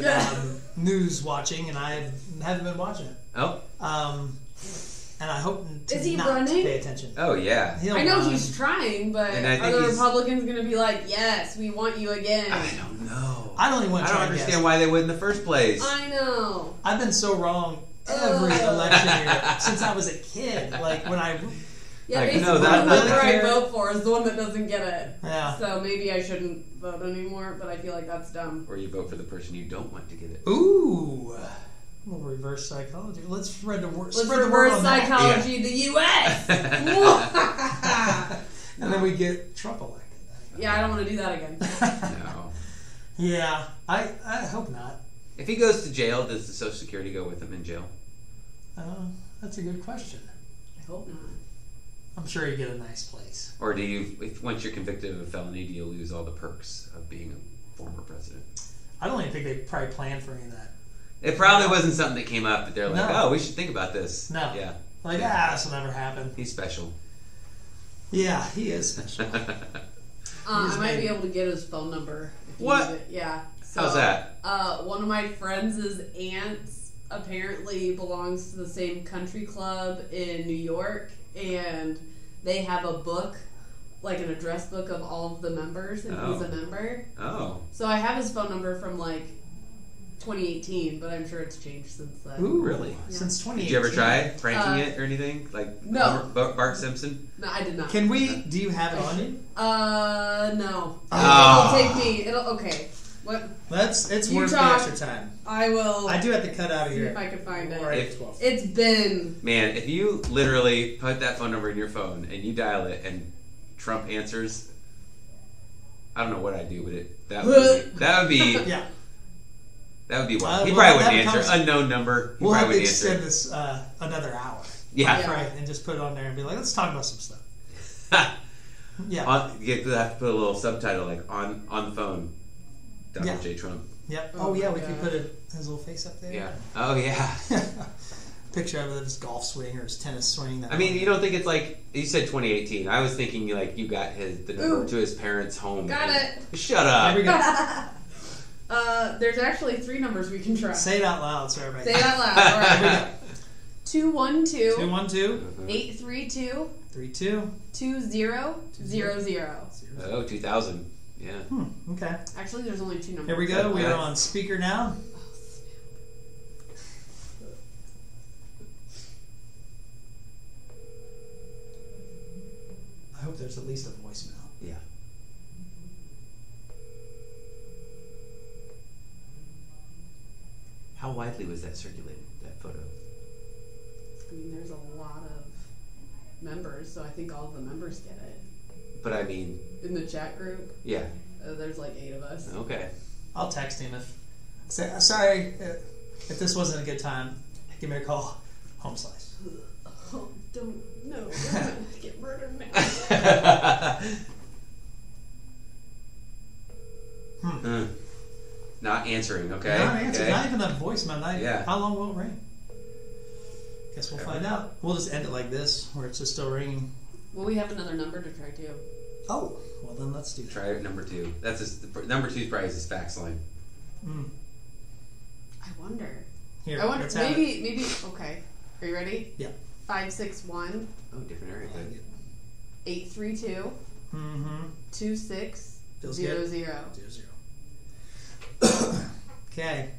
C: news watching, and I haven't been watching it.
B: Oh.
C: And I hope to
A: Is he
C: not
A: running?
C: pay attention.
B: Oh yeah.
C: He'll
A: I know
C: run.
A: he's trying, but
B: And I
A: are
B: think
A: the
B: he's-
A: Republicans going to be like, yes, we want you again?
B: I don't know.
C: I don't even want
B: I
C: to
B: don't
C: try and
B: understand
C: guess.
B: why they would in the first place.
A: I know.
C: I've been so wrong every election year since I was a kid. Like when I,
A: Yeah,
B: Like,
A: basically
B: no, that-
A: the
B: that-
A: number I
C: that-
A: vote for is the one that doesn't get it.
C: yeah.
A: So maybe I shouldn't vote anymore, but I feel like that's dumb.
B: Or you vote for the person you don't want to get it.
C: Ooh. Well, reverse psychology. Let's spread the word.
A: Let's
C: Spread the word
A: reverse
C: on that.
A: psychology the U.S.
C: And then we get Trump elected.
A: Yeah, I don't want to do that again.
B: No.
C: Yeah, I hope not.
B: If he goes to jail, does the Social Security go with him in jail?
C: That's a good question.
A: I hope not.
C: I'm sure you get a nice place.
B: Or do you, once you're convicted of a felony, do you lose all the perks of being a former president?
C: I don't even think they probably planned for any of that.
B: It probably wasn't something that came up, but they're like,
C: No.
B: oh, we should think about this.
C: No.
B: Yeah.
C: Like, this will never happen.
B: He's special.
C: Yeah, he is special.
A: I might be able to get his phone number. If you
B: What?
A: need it. Yeah. So,
B: How's that?
A: One of my friends' aunts apparently belongs to the same country club in New York, and they have a book, like an address book of all of the members, and he's a member.
B: Oh.
A: So I have his phone number from like 2018, but I'm sure it's changed since then.
C: Ooh,
B: Really?
A: Yeah.
C: Since 2018.
B: Did you ever try pranking it or anything? Like
A: No.
B: Bart Simpson?
A: No, I did not.
C: Can we? Do you have it on you?
A: No.
B: Oh.
A: It'll take me. Okay. What?
C: It's
A: You
C: worth
A: talk.
C: the extra time.
A: I will.
C: I do have to cut out of
A: see
C: here.
A: if I can find it.
C: Right.
B: If-
C: 12.
A: It's been.
B: Man, if you literally put that phone number in your phone and you dial it and Trump answers, I don't know what I'd do, but that would be
C: Yeah.
B: that would be
C: Well,
B: wild. He
C: well,
B: probably
C: that
B: wouldn't answer.
C: becomes-
B: Unknown number. He
C: We'll have
B: probably
C: to
B: wouldn't
C: extend
B: answer.
C: this another hour.
B: Yeah.
A: Yeah.
C: Right, and just put it on there and be like, let's talk about some stuff. Yeah.
B: You have to put a little subtitle like on the phone. Donald
C: Yeah.
B: J. Trump.
C: Yep.
A: Oh
C: Oh, yeah,
A: my
C: we could
A: God.
C: put his little face up there.
B: Yeah. Oh yeah.
C: Picture of his golf swing or his tennis swing.
B: I mean, you don't think it's like you said 2018. I was thinking like you got the number
A: Ooh.
B: to his parents' home.
A: Got
B: and-
A: it.
B: Shut up.
C: There we go.
A: There's actually 3 numbers we can try.
C: Say it out loud so everybody.
A: Say that loud. All
C: Here we
A: right.
C: go.
A: 212
C: 212
A: 832
C: 32
A: 2000.
B: Oh, 2000. Yeah.
C: Okay.
A: Actually, there's only 2 numbers.
C: Here we go. We are
B: Okay.
C: on speaker now. I hope there's at least a voicemail.
B: Yeah. How widely was that circulated? That photo.
A: I mean, there's a lot of members, so I think all of the members get it.
B: But I mean,
A: In the chat group,
B: yeah.
A: there's like 8 of us.
B: Okay.
C: I'll text him if. Say, sorry, if this wasn't a good time, give me a call. Home slice.
A: Oh, don't. No. I'm gonna get murdered now.
B: Not answering. Okay.
C: Not answer.
B: Okay.
C: Not even a voicemail. Not
B: Yeah.
C: How long will it ring? Guess we'll find out. We'll just end it like this, where it's just still ringing.
A: Well, we have another number to try too.
C: Oh, well then let's do that.
B: Try number 2. That's number 2 is probably his fax line.
A: I wonder.
C: Here,
A: I wonder.
C: let's have it.
A: Maybe. Okay. Are you ready?
C: Yeah.
A: 561
B: Oh, different area code.
A: 832
C: Mm-hmm.
A: 2600.
C: Feels good. 0. Okay.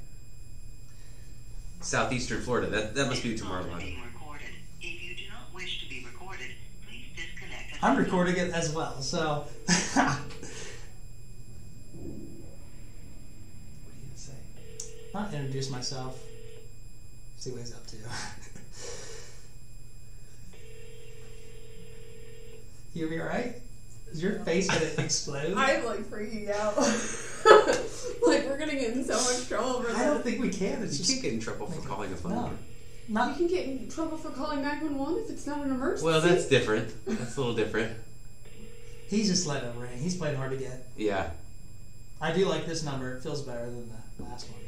B: Southeastern Florida. That must be Tomorrowland.
D: Being recorded. If you do not wish to be recorded, please disconnect. at
C: I'm
D: this
C: recording it as well, so.
B: What are you gonna say?
C: I'll introduce myself. See what he's up to. You be alright? Is your face gonna explode?
A: I'm like freaking out. Like we're gonna get in so much trouble for
C: I don't
A: this.
C: think we can. It's
B: You
C: just
B: can't get in trouble for calling a phone
C: No.
B: number.
A: You
C: not.
A: can get in trouble for calling 911 if it's not an emergency.
B: Well, that's different. That's a little different.
C: He's just letting it ring. He's playing hard to get.
B: Yeah.
C: I do like this number. It feels better than the last one.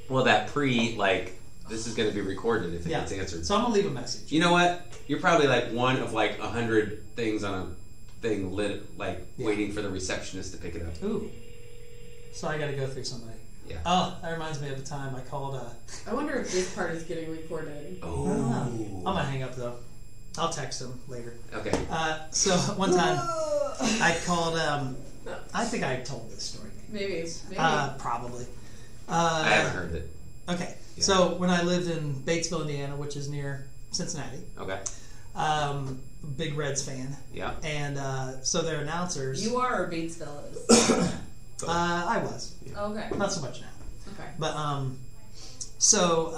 B: Well, that this is going to be recorded if it gets answered.
C: So I'm going to leave a message.
B: You know what? You're probably like one of like 100 things on a thing lit, waiting for the receptionist to pick it up.
C: Ooh. So I got to go through somebody.
B: Yeah.
C: Oh, that reminds me of the time I called.
A: I wonder if this part is getting recorded.
B: Oh.
C: I'm going to hang up though. I'll text him later.
B: Okay.
C: So one time I called. I think I told this story.
A: Maybe.
C: Probably.
B: I haven't heard it.
C: Okay.
B: Yeah.
C: So when I lived in Batesville, Indiana, which is near Cincinnati,
B: Okay.
C: big Reds fan.
B: Yeah.
C: And so their announcers.
A: You are, or Batesville is?
C: I was.
A: Okay.
C: Not so much now.
A: Okay.
C: But so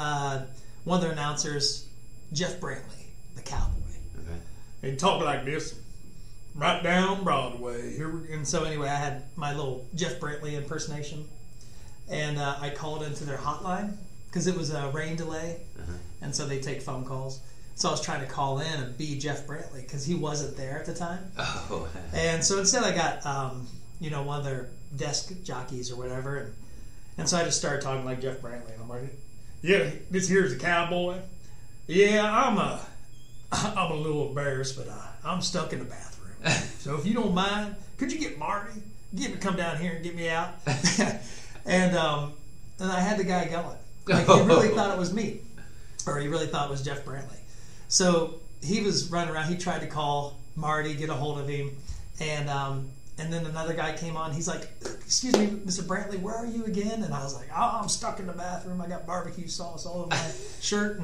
C: one of their announcers, Jeff Brantley, the cowboy.
B: Okay.
C: He'd talk like this, right down Broadway. And so anyway, I had my little Jeff Brantley impersonation, and I called into their hotline because it was a rain delay, and so they take phone calls. So I was trying to call in and be Jeff Brantley because he wasn't there at the time.
B: Oh.
C: And so instead, I got one of their desk jockeys or whatever, and so I just started talking like Jeff Brantley. And I'm like, yeah, this here's the cowboy. Yeah, I'm a little embarrassed, but I'm stuck in the bathroom. So if you don't mind, could you get Marty? Come down here and get me out? and I had the guy going. Like, he really thought it was me. Or he really thought it was Jeff Brantley. So he was running around. He tried to call Marty, get a hold of him. And then another guy came on. He's like, excuse me, Mr. Brantley, where are you again? And I was like, oh, I'm stuck in the bathroom. I got barbecue sauce all over my shirt.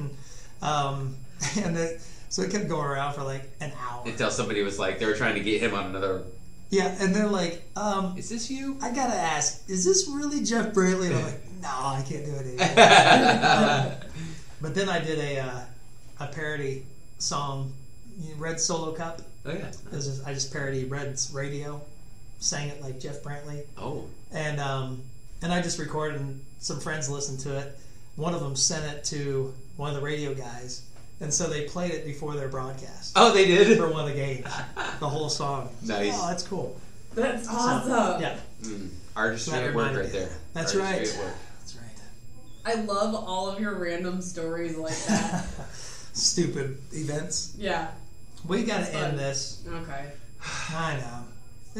C: So it kept going around for like an hour.
B: Until somebody was like, they were trying to get him on another.
C: Yeah, and they're like,
B: is this you?
C: I gotta ask, is this really Jeff Brantley? And I'm like, no, I can't do it anymore. But then I did a parody song, Red Solo Cup.
B: Oh yeah.
C: I just parodied Red's radio, sang it like Jeff Brantley.
B: Oh.
C: And I just recorded, and some friends listened to it. One of them sent it to one of the radio guys, and so they played it before their broadcast.
B: Oh, they did?
C: For one of the games. The whole song.
B: Nice.
C: Oh, that's cool.
A: That's awesome.
C: So, yeah.
B: Artistry
C: That
B: at work
C: reminded
B: right
C: me.
B: there.
C: That's
B: Artistry
C: right.
B: at work.
C: That's right.
A: I love all of your random stories like that.
C: Stupid events.
A: Yeah.
C: We got
A: That's
C: to end
A: fun.
C: this.
A: Okay.
C: I know.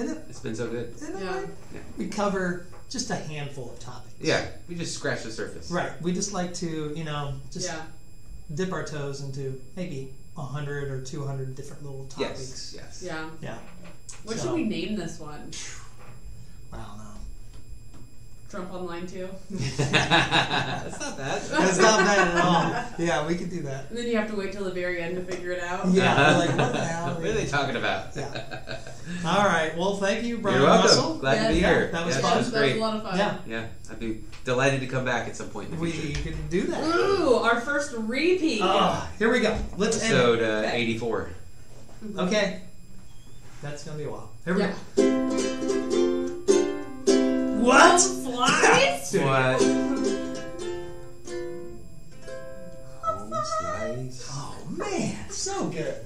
C: Isn't it?
B: It's been so good.
C: Isn't it
A: Yeah.
C: right? We cover just a handful of topics.
B: Yeah, we just scratched the surface.
C: Right. We just like to, just
A: Yeah.
C: dip our toes into maybe 100 or 200 different little topics.
B: Yes.
A: Yeah.
C: Yeah.
A: What
C: So-
A: should we name this one?
C: I don't know.
A: Trump Online 2?
B: That's not bad.
C: It's not bad at all. Yeah, we could do that.
A: And then you have to wait till the very end to figure it out?
C: Yeah, we're like, what the hell?
B: What are they talking about?
C: Yeah. All right. Well, thank you, Brian
B: You're welcome.
C: Russell.
B: Glad to be
A: Yeah,
B: here.
C: that was
B: yeah,
C: fun.
B: That was
A: That was
B: great.
A: a lot of fun.
C: Yeah.
B: Yeah, I'd be delighted to come back at some point in the
C: We
B: future.
C: can do that.
A: Ooh, our first repeat.
C: Here we go. Let's end
B: Episode
C: it.
B: 84.
C: Okay. That's going to be a while. Here we
A: Yeah.
C: go. What?
A: Flies?
B: What? Home slice.
C: Oh, man. So good.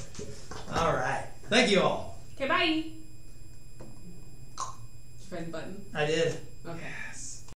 C: All right. Thank you all.
A: Okay, bye. Friend button.
C: I did.
A: Okay.